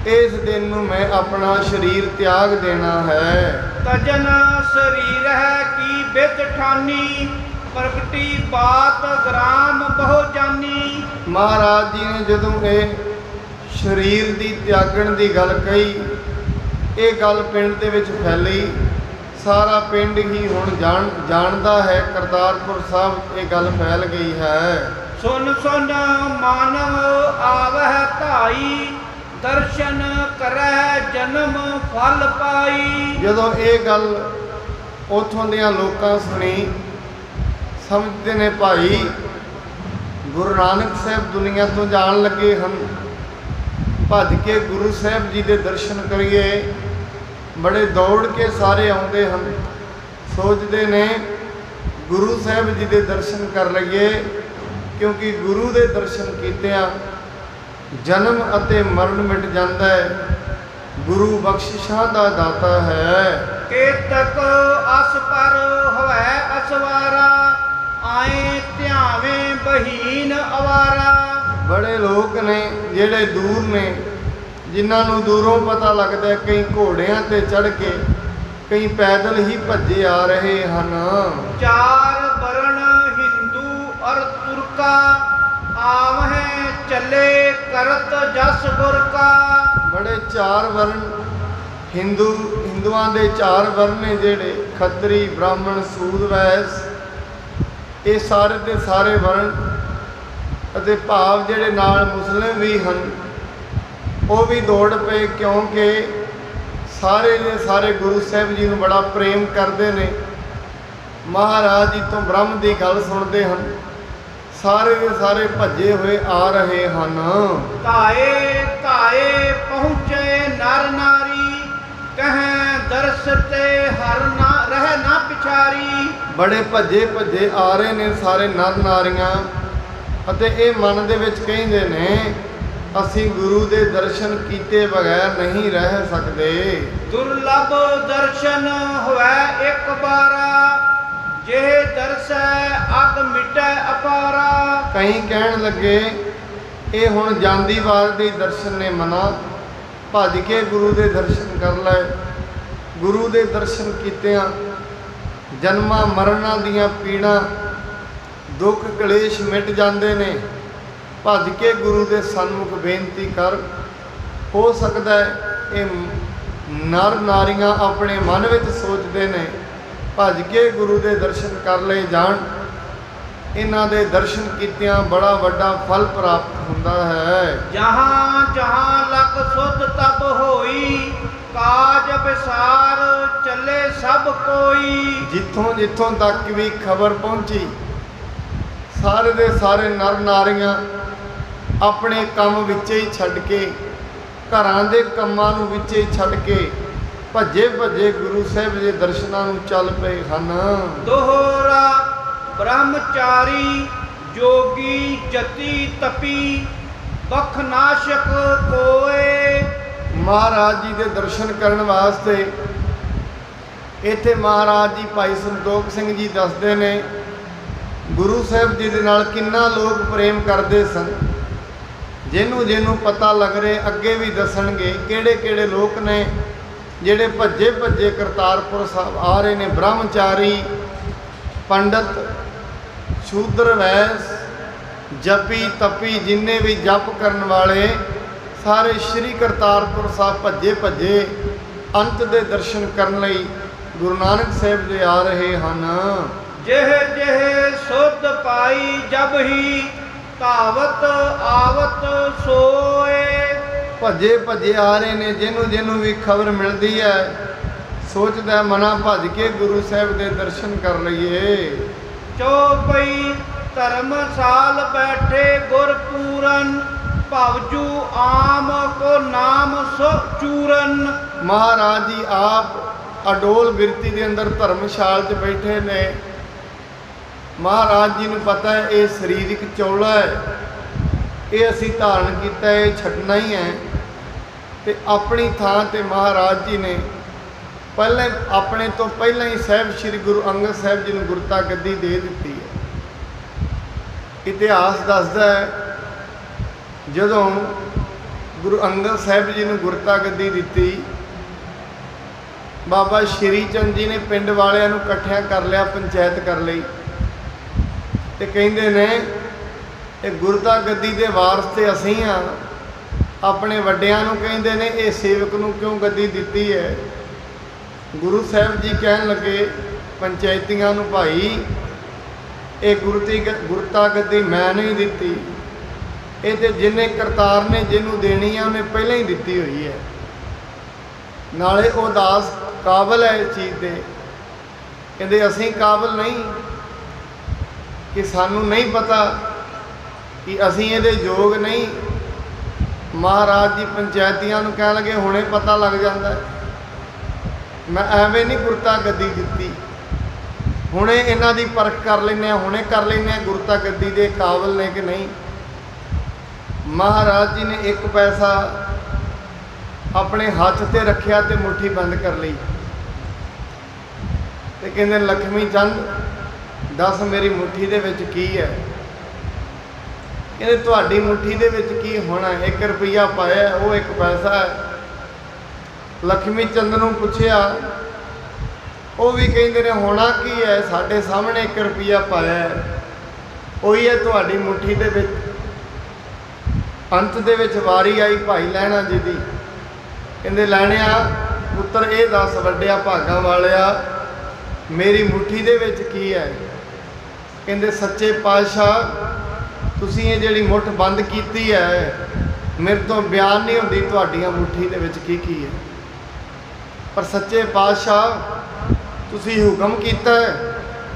ਇਸ ਦਿਨ ਨੂੰ ਮੈਂ ਆਪਣਾ ਸਰੀਰ ਤਿਆਗ ਦੇਣਾ ਹੈ। ਤਜਨ ਸਰੀਰ ਹੈ ਕੀ ਬਿਤ ਠਾਨੀ ਪ੍ਰਗਟੀ ਬਾਤ ਗ੍ਰਾਮ ਬਹੁ ਜਾਨੀ। ਮਹਾਰਾਜ ਜੀ ਨੇ ਜਦੋਂ ਇਹ ਸਰੀਰ ਦੀ ਤਿਆਗਣ ਦੀ ਗੱਲ ਕਹੀ, ਇਹ ਗੱਲ ਪਿੰਡ ਦੇ ਵਿੱਚ ਫੈਲੀ। ਸਾਰਾ ਪਿੰਡ ਹੀ ਹੁਣ ਜਾਣਦਾ ਹੈ, ਕਰਤਾਰਪੁਰ ਸਾਹਿਬ ਇਹ ਗੱਲ ਫੈਲ ਗਈ ਹੈ। ਸੁਨ ਸੁਨ ਮਾਨਵ ਆਵਹਿ ਧਾਈ ਦਰਸ਼ਨ ਕਰੈ ਜਨਮ ਫਲ ਪਾਈ। ਜਦੋਂ ਇਹ ਗੱਲ ਉੱਥੋਂ ਦੀਆਂ ਲੋਕਾਂ ਸੁਣੀ ਸਮਝਦੇ ਨੇ ਭਾਈ ਗੁਰੂ ਨਾਨਕ ਸਾਹਿਬ ਦੁਨੀਆ ਤੋਂ ਜਾਣ ਲੱਗੇ ਹਨ, ਭੱਜ ਕੇ ਗੁਰੂ ਸਾਹਿਬ ਜੀ ਦੇ ਦਰਸ਼ਨ ਕਰੀਏ। ਬੜੇ ਦੌੜ ਕੇ ਸਾਰੇ ਆਉਂਦੇ ਹਨ, ਸੋਚਦੇ ਨੇ ਗੁਰੂ ਸਾਹਿਬ ਜੀ ਦੇ ਦਰਸ਼ਨ ਕਰ ਲਈਏ, ਕਿਉਂਕਿ ਗੁਰੂ ਦੇ ਦਰਸ਼ਨ ਕੀਤਿਆਂ ਜਨਮ ਅਤੇ ਮਰਨ ਮਿਟ ਜਾਂਦਾ ਹੈ। ਗੁਰੂ ਬਖਸ਼ਿਸ਼ਾਂ ਦਾ ਦਾਤਾ ਹੈ। ਕੇਤਕ ਅਸ ਪਰ ਹੋਇ ਅਸਵਾਰਾ ਆਏ ਧਿਆਵੇਂ ਬਹੀਨ ਅਵਾਰਾ। ਬੜੇ ਲੋਕ ਨੇ ਜਿਹੜੇ ਦੂਰ ਨੇ, ਜਿਨ੍ਹਾਂ ਨੂੰ ਦੂਰੋਂ ਪਤਾ ਲੱਗਦਾ ਕਈ ਘੋੜਿਆਂ ਤੇ ਚੜ੍ਹ ਕੇ, ਕਈ ਪੈਦਲ ਹੀ ਭੱਜੇ ਆ ਰਹੇ ਹਨ। ਚਾਰ ਵਰਣ ਹਿੰਦੂ ਅਰ ਤੁਰਕਾ ਆਵਹਿ ਚੱਲੇ ਕਰਤ ਜਸ ਗੁਰ ਕਾ। ਬੜੇ ਚਾਰ ਵਰਨ ਹਿੰਦੂਆਂ ਦੇ ਚਾਰ ਵਰਨ ਨੇ ਜਿਹੜੇ ਖੱਤਰੀ ਬ੍ਰਾਹਮਣ ਸੂਦ ਵੈਸ, ਇਹ ਸਾਰੇ ਦੇ ਸਾਰੇ ਵਰਨ ਅਤੇ ਭਾਵ ਜਿਹੜੇ ਨਾਲ ਮੁਸਲਿਮ ਵੀ ਹਨ ਉਹ ਵੀ ਦੌੜ ਪਏ, ਕਿਉਂਕਿ ਸਾਰੇ ਦੇ ਸਾਰੇ ਗੁਰੂ ਸਾਹਿਬ ਜੀ ਨੂੰ ਬੜਾ ਪ੍ਰੇਮ ਕਰਦੇ ਨੇ। ਮਹਾਰਾਜ ਜੀ ਤੋਂ ਬ੍ਰਹਮ ਦੀ ਗੱਲ ਸੁਣਦੇ ਹਨ, ਸਾਰੇ ਦੇ ਸਾਰੇ ਭੱਜੇ ਹੋਏ ਆ ਰਹੇ ਹਨ। ਧਾਏ ਧਾਏ ਪਹੁੰਚੇ ਨਰ ਨਾਰੀ ਕਹੈ ਦਰਸ ਤੇ ਹਰ ਨਾ ਰਹਿ ਨਾ ਪਿਛਾਰੀ। ਬੜੇ ਭੱਜੇ ਭੱਜੇ ਆ ਰਹੇ ਨੇ ਸਾਰੇ ਨਰ ਨਾਰੀਆਂ, ਅਤੇ ਇਹ ਮਨ ਦੇ ਵਿੱਚ ਕਹਿੰਦੇ ਨੇ ਅਸੀਂ ਗੁਰੂ ਦੇ ਦਰਸ਼ਨ ਕੀਤੇ ਬਗੈਰ ਨਹੀਂ ਰਹਿ ਸਕਦੇ। ਦੁਰਲਭ ਦਰਸ਼ਨ ਹੋਵੇ ਇੱਕ ਬਾਰਾ ਜੇ ਦਰਸੈ ਅਗ ਮਿਟੈ ਅਪਾਰਾ। ਕਈ ਕਹਿਣ ਲੱਗੇ ਇਹ ਹੁਣ ਜਾਂਦੀ ਵਾਰ ਦੇ ਦਰਸ਼ਨ ਨੇ ਮਨਾ, ਭੱਜ ਕੇ ਗੁਰੂ ਦੇ ਦਰਸ਼ਨ ਕਰ ਲੈ। ਗੁਰੂ ਦੇ ਦਰਸ਼ਨ ਕੀਤਿਆਂ ਜਨਮਾਂ ਮਰਨਾਂ ਦੀਆਂ ਪੀੜਾਂ ਦੁੱਖ ਕਲੇਸ਼ ਮਿਟ ਜਾਂਦੇ ਨੇ। ਭੱਜ ਕੇ ਗੁਰੂ ਦੇ ਸਨਮੁਖ ਬੇਨਤੀ ਕਰ। ਹੋ ਸਕਦਾ ਹੈ ਇਹ ਨਰ ਨਾਰੀਆਂ ਆਪਣੇ ਮਨ ਵਿੱਚ ਸੋਚਦੇ ਨੇ ਭੱਜ ਕੇ ਗੁਰੂ ਦੇ ਦਰਸ਼ਨ ਕਰ ਲਏ ਜਾਣ, ਇਹਨਾਂ ਦੇ ਦਰਸ਼ਨ ਕੀਤਿਆਂ ਬੜਾ ਵੱਡਾ ਫਲ ਪ੍ਰਾਪਤ ਹੁੰਦਾ ਹੈ। ਜਹਾਂ ਜਹਾਂ ਲਗ ਸੁਧ ਤਬ ਹੋਈ, ਕਾਜ ਵਿਸਾਰ ਚੱਲੇ ਸਭ ਕੋਈ। ਜਿੱਥੋਂ ਜਿੱਥੋਂ ਤੱਕ ਵੀ ਖਬਰ ਪਹੁੰਚੀ, ਸਾਰੇ ਦੇ ਸਾਰੇ ਨਰ ਨਾਰੀਆਂ ਆਪਣੇ ਕੰਮ ਵਿੱਚੇ ਹੀ ਛੱਡ ਕੇ, ਘਰਾਂ ਦੇ ਕੰਮਾਂ ਨੂੰ ਵਿੱਚੇ ਹੀ ਛੱਡ ਕੇ ਭੱਜੇ ਭੱਜੇ ਗੁਰੂ ਸਾਹਿਬ ਦੇ ਦਰਸ਼ਨਾਂ ਨੂੰ ਚੱਲ ਪਏ ਹਨ। ਦੋਹਰਾ ਬ੍ਰਹਮਚਾਰੀ ਜੋਗੀ ਜਤੀ ਤਪੀ, ਬਖ ਨਾਸ਼ਕ ਕੋਏ। ਮਹਾਰਾਜ ਜੀ ਦੇ ਦਰਸ਼ਨ ਕਰਨ ਵਾਸਤੇ ਇੱਥੇ ਮਹਾਰਾਜ ਜੀ ਭਾਈ ਸੰਤੋਖ ਸਿੰਘ ਜੀ ਦੱਸਦੇ ਨੇ ਗੁਰੂ ਸਾਹਿਬ ਜੀ ਦੇ ਨਾਲ ਕਿੰਨਾ ਲੋਕ ਪ੍ਰੇਮ ਕਰਦੇ ਸਨ। ਜਿਹਨੂੰ ਜਿਹਨੂੰ ਪਤਾ ਲੱਗ ਰਿਹਾ ਅੱਗੇ ਵੀ ਦੱਸਣਗੇ ਕਿਹੜੇ ਕਿਹੜੇ ਲੋਕ ਨੇ ਜਿਹੜੇ ਭੱਜੇ ਭੱਜੇ ਕਰਤਾਰਪੁਰ ਸਾਹਿਬ ਆ ਰਹੇ ਨੇ। ਬ੍ਰਹਮਚਾਰੀ, ਪੰਡਤ, ਸ਼ੂਦਰ, ਵੈਸ, ਜਪੀ ਤਪੀ, ਜਿੰਨੇ ਵੀ ਜਪ ਕਰਨ ਵਾਲੇ ਸਾਰੇ ਸ਼੍ਰੀ ਕਰਤਾਰਪੁਰ ਸਾਹਿਬ ਭੱਜੇ ਭੱਜੇ ਅੰਤ ਦੇ ਦਰਸ਼ਨ ਕਰਨ ਲਈ ਗੁਰੂ ਨਾਨਕ ਸਾਹਿਬ ਦੇ ਆ ਰਹੇ ਹਨ। ਜਿਹ ਜਿਹ ਸੁਧ ਪਾਈ ਜਬ ਹੀ, ਧਾਵਤ ਆਵਤ ਸੋਏ। ਭੱਜੇ ਭੱਜੇ ਆ ਰਹੇ ਨੇ। ਜਿਹਨੂੰ ਜਿਹਨੂੰ ਵੀ ਖਬਰ ਮਿਲਦੀ ਹੈ ਸੋਚਦਾ ਮਨਾ ਭੱਜ ਕੇ ਗੁਰੂ ਸਾਹਿਬ ਦੇ ਦਰਸ਼ਨ ਕਰ ਲਈਏ। ਚੌਪਈ ਧਰਮਸਾਲ ਬੈਠੇ ਗੁਰ ਪੂਰਨ, ਭਵਜੂ ਆਮ ਕੋ ਨਾਮ ਸੋ ਚੂਰਨ। ਮਹਾਰਾਜ ਜੀ ਆਪ ਅਡੋਲ ਬਿਰਤੀ ਦੇ ਅੰਦਰ ਧਰਮਸ਼ਾਲ 'ਚ ਬੈਠੇ ਨੇ। ਮਹਾਰਾਜ ਜੀ ਨੂੰ ਪਤਾ ਹੈ ਇਹ ਸਰੀਰਿਕ ਚੌਲਾ ਹੈ, ਇਹ ਅਸੀਂ ਧਾਰਨ ਕੀਤਾ, ਇਹ ਛੱਡਣਾ ਹੀ ਹੈ। ਤੇ ਆਪਣੀ ਥਾਂ ਤੇ ਮਹਾਰਾਜ ਜੀ ਨੇ ਪਹਿਲਾਂ ਆਪਣੇ ਤੋਂ ਪਹਿਲਾਂ ਹੀ ਸਾਹਿਬ ਸ੍ਰੀ ਗੁਰੂ ਅੰਗਦ ਸਾਹਿਬ ਜੀ ਨੂੰ ਗੁਰਤਾ ਗੱਦੀ ਦੇ ਦਿੱਤੀ ਹੈ। ਇਤਿਹਾਸ ਦੱਸਦਾ ਹੈ ਜਦੋਂ ਗੁਰੂ ਅੰਗਦ ਸਾਹਿਬ ਜੀ ਨੂੰ ਗੁਰਤਾ ਗੱਦੀ ਦਿੱਤੀ, ਬਾਬਾ ਸ਼੍ਰੀ ਚੰਦ ਜੀ ਨੇ ਪਿੰਡ ਵਾਲਿਆਂ ਨੂੰ ਇਕੱਠਿਆਂ ਕਰ ਲਿਆ, ਪੰਚਾਇਤ ਕਰ ਲਈ ਤੇ ਕਹਿੰਦੇ ਨੇ ਇਹ ਗੁਰਤਾ ਗੱਦੀ ਦੇ ਵਾਰਸ ਤੇ ਅਸੀਂ ਹਾਂ। ਆਪਣੇ ਵੱਡਿਆਂ ਨੂੰ ਕਹਿੰਦੇ ਨੇ ਇਹ ਸੇਵਕ ਨੂੰ ਕਿਉਂ ਗੱਦੀ ਦਿੱਤੀ ਹੈ। ਗੁਰੂ ਸਾਹਿਬ ਜੀ ਕਹਿਣ ਲੱਗੇ ਪੰਚਾਇਤੀਆਂ ਨੂੰ, ਭਾਈ ਇਹ ਗੁਰਤਾ ਗੱਦੀ ਮੈਂ ਨਹੀਂ ਦਿੱਤੀ, ਇਹ ਤੇ ਜਿਹਨੇ ਕਰਤਾਰ ਨੇ ਜਿਹਨੂੰ ਦੇਣੀ ਹੈ ਉਹਨੇ ਪਹਿਲਾਂ ਹੀ ਦਿੱਤੀ ਹੋਈ ਹੈ। ਨਾਲੇ ਉਹ ਦਾਸ ਕਾਬਲ ਹੈ ਇਸ ਚੀਜ਼ ਦੇ। ਕਹਿੰਦੇ ਅਸੀਂ ਕਾਬਲ ਨਹੀਂ, ਕਿ ਸਾਨੂੰ ਨਹੀਂ ਪਤਾ, ਕਿ ਅਸੀਂ ਇਹਦੇ ਯੋਗ ਨਹੀਂ। ਮਹਾਰਾਜ ਜੀ ਪੰਚਾਇਤੀਆਂ ਨੂੰ ਕਹਿਣ ਲੱਗੇ ਹੁਣੇ ਪਤਾ ਲੱਗ ਜਾਂਦਾ, ਮੈਂ ਐਵੇਂ ਨਹੀਂ ਗੁਰਤਾ ਗੱਦੀ ਦਿੱਤੀ, ਹੁਣੇ ਇਹਨਾਂ ਦੀ ਪਰਖ ਕਰ ਲੈਂਦੇ ਹਾਂ, ਹੁਣੇ ਕਰ ਲੈਂਦੇ ਹਾਂ ਗੁਰਤਾ ਗੱਦੀ ਦੇ ਕਾਬਲ ਨੇ ਕਿ ਨਹੀਂ। ਮਹਾਰਾਜ ਜੀ ਨੇ ਇੱਕ ਪੈਸਾ ਆਪਣੇ ਹੱਥ ਤੇ ਰੱਖਿਆ ਤੇ ਮੁੱਠੀ ਬੰਦ ਕਰ ਲਈ ਤੇ ਕਹਿੰਦੇ ਲక్ష్ਮੀ ਚੰਦ ਦੱਸ ਮੇਰੀ ਮੁੱਠੀ ਦੇ ਵਿੱਚ ਕੀ ਹੈ। ਕਹਿੰਦੇ ਤੁਹਾਡੀ ਮੁੱਠੀ ਦੇ ਵਿੱਚ ਕੀ ਹੋਣਾ, 1 ਰੁਪਈਆ ਪਾਇਆ, ਉਹ 1 ਪੈਸਾ ਹੈ। ਲక్ష్ਮੀ ਚੰਦ ਨੂੰ ਪੁੱਛਿਆ, ਉਹ ਵੀ ਕਹਿੰਦੇ ਨੇ ਹੋਣਾ ਕੀ ਹੈ, ਸਾਡੇ ਸਾਹਮਣੇ 1 ਰੁਪਈਆ ਪਾਇਆ ਹੈ, ਉਹੀ ਹੈ ਤੁਹਾਡੀ ਮੁੱਠੀ ਦੇ ਵਿੱਚ। ਅੰਤ ਦੇ ਵਿੱਚ ਵਾਰੀ ਆਈ ਭਾਈ ਲਹਿਣਾ ਜੀ ਦੀ। ਕਹਿੰਦੇ ਲੈਣਿਆ ਪੁੱਤਰ ਇਹ ਦੱਸ ਵੱਡਿਆ ਭਾਗਾਂ ਵਾਲਿਆ ਮੇਰੀ ਮੁੱਠੀ ਦੇ ਵਿੱਚ ਕੀ ਹੈ। ਕਹਿੰਦੇ ਸੱਚੇ ਪਾਤਸ਼ਾਹ ਤੁਸੀਂ ਇਹ ਜਿਹੜੀ ਮੁੱਠ ਬੰਦ ਕੀਤੀ ਹੈ ਮੇਰੇ ਤੋਂ ਬਿਆਨ ਨਹੀਂ ਹੁੰਦੀ ਤੁਹਾਡੀਆਂ ਮੁੱਠੀ ਦੇ ਵਿੱਚ ਕੀ ਕੀ ਹੈ, ਪਰ ਸੱਚੇ ਪਾਤਸ਼ਾਹ ਤੁਸੀਂ ਹੁਕਮ ਕੀਤਾ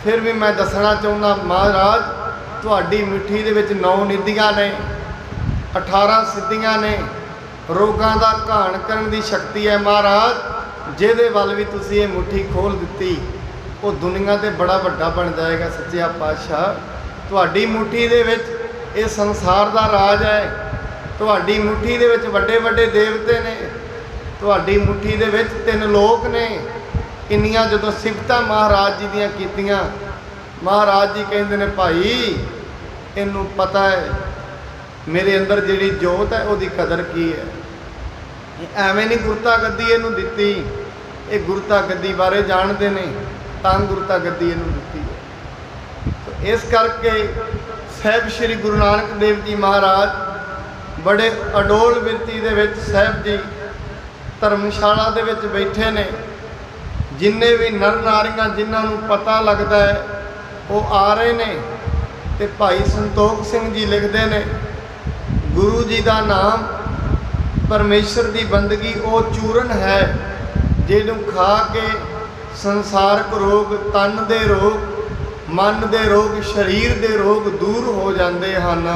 ਫਿਰ ਵੀ ਮੈਂ ਦੱਸਣਾ ਚਾਹੁੰਦਾ। ਮਹਾਰਾਜ ਤੁਹਾਡੀ ਮੁੱਠੀ ਦੇ ਵਿੱਚ 9 ਨਿਧੀਆਂ ਨੇ, 18 ਸਿੱਧੀਆਂ ਨੇ, ਰੋਗਾਂ ਦਾ ਘਾਣ ਕਰਨ ਦੀ ਸ਼ਕਤੀ ਹੈ। ਮਹਾਰਾਜ ਜਿਹਦੇ ਵੱਲ ਵੀ ਤੁਸੀਂ ਇਹ ਮੁੱਠੀ ਖੋਲ ਦਿੱਤੀ ਉਹ ਦੁਨੀਆ ਤੇ ਬੜਾ ਵੱਡਾ ਬਣ ਜਾਏਗਾ। ਸੱਚਿਆ ਪਾਤਸ਼ਾਹ ਤੁਹਾਡੀ ਮੁੱਠੀ ਦੇ ਵਿੱਚ ਇਹ ਸੰਸਾਰ ਦਾ ਰਾਜ ਹੈ, ਤੁਹਾਡੀ ਮੁੱਠੀ ਦੇ ਵਿੱਚ ਵੱਡੇ ਵੱਡੇ ਦੇਵਤੇ ਨੇ, ਤੁਹਾਡੀ ਮੁੱਠੀ ਦੇ ਵਿੱਚ 3 ਲੋਕ ਨੇ। ਇੰਨੀਆਂ ਜਦੋਂ ਸਿਫਤਾਂ ਮਹਾਰਾਜ ਜੀ ਦੀਆਂ ਕੀਤੀਆਂ, ਮਹਾਰਾਜ ਜੀ ਕਹਿੰਦੇ ਨੇ ਭਾਈ ਇਹਨੂੰ ਪਤਾ ਹੈ ਮੇਰੇ ਅੰਦਰ ਜਿਹੜੀ ਜੋਤ ਹੈ ਉਹਦੀ ਕਦਰ ਕੀ ਹੈ। ਐਵੇਂ ਨਹੀਂ ਗੁਰਤਾ ਗੱਦੀ ਇਹਨੂੰ ਦਿੱਤੀ, ਇਹ ਗੁਰਤਾ ਗੱਦੀ ਬਾਰੇ ਜਾਣਦੇ ਨੇ। ਤਾਂ ਗੁਰਤਾ ਗੱਦੀ ਇਹਨੂੰ ਦਿੱਤੀ ਹੈ। ਤੇ ਇਸ ਕਰਕੇ ਸਾਹਿਬ ਸ੍ਰੀ ਗੁਰੂ ਨਾਨਕ ਦੇਵ ਜੀ ਮਹਾਰਾਜ ਬੜੇ ਅਡੋਲ ਬਿਰਤੀ ਦੇ ਵਿੱਚ ਸਾਹਿਬ ਜੀ ਧਰਮਸ਼ਾਲਾ ਦੇ ਵਿੱਚ ਬੈਠੇ ਨੇ। ਜਿੰਨੇ ਵੀ ਨਰ ਨਾਰੀਆਂ ਜਿਨ੍ਹਾਂ ਨੂੰ ਪਤਾ ਲੱਗਦਾ ਹੈ ਉਹ ਆ ਰਹੇ ਨੇ। ਤੇ ਭਾਈ ਸੰਤੋਖ ਸਿੰਘ ਜੀ ਲਿਖਦੇ ਨੇ, ਗੁਰੂ ਜੀ ਦਾ ਨਾਮ ਪਰਮੇਸ਼ਰ ਦੀ ਬੰਦਗੀ ਉਹ ਚੂਰਨ ਹੈ ਜਿਹਨੂੰ ਖਾ ਕੇ ਸੰਸਾਰਕ ਰੋਗ, ਤਨ ਦੇ ਰੋਗ, ਮਨ ਦੇ ਰੋਗ, ਸਰੀਰ ਦੇ ਰੋਗ ਦੂਰ ਹੋ ਜਾਂਦੇ ਹਨ।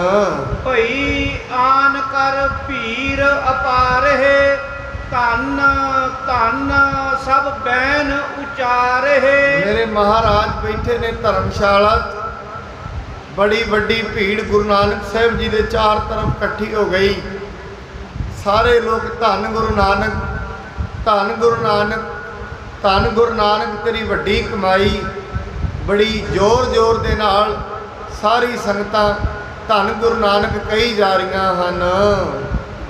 ਭਈ ਆਨ ਕਰ ਭੀਰ ਅਪਾਰਹਿ, ਧੰਨ ਧੰਨ ਸਭ ਬੈਨ ਉਚਾਰਹਿ। ਮੇਰੇ ਮਹਾਰਾਜ ਬੈਠੇ ਨੇ ਧਰਮਸ਼ਾਲਾ 'ਚ। ਬੜੀ ਵੱਡੀ ਭੀੜ ਗੁਰੂ ਨਾਨਕ ਸਾਹਿਬ ਜੀ ਦੇ ਚਾਰ ਤਰਫ ਇਕੱਠੀ ਹੋ ਗਈ। ਸਾਰੇ ਲੋਕ ਧੰਨ ਗੁਰੂ ਨਾਨਕ, ਧੰਨ ਗੁਰੂ ਨਾਨਕ, ਧੰਨ ਗੁਰੂ ਨਾਨਕ ਤੇਰੀ ਵੱਡੀ ਕਮਾਈ। ਬੜੀ ਜ਼ੋਰ ਦੇ ਨਾਲ ਸਾਰੀ ਸੰਗਤਾਂ ਧੰਨ ਗੁਰੂ ਨਾਨਕ ਕਹੀ ਜਾ ਰਹੀਆਂ ਹਨ।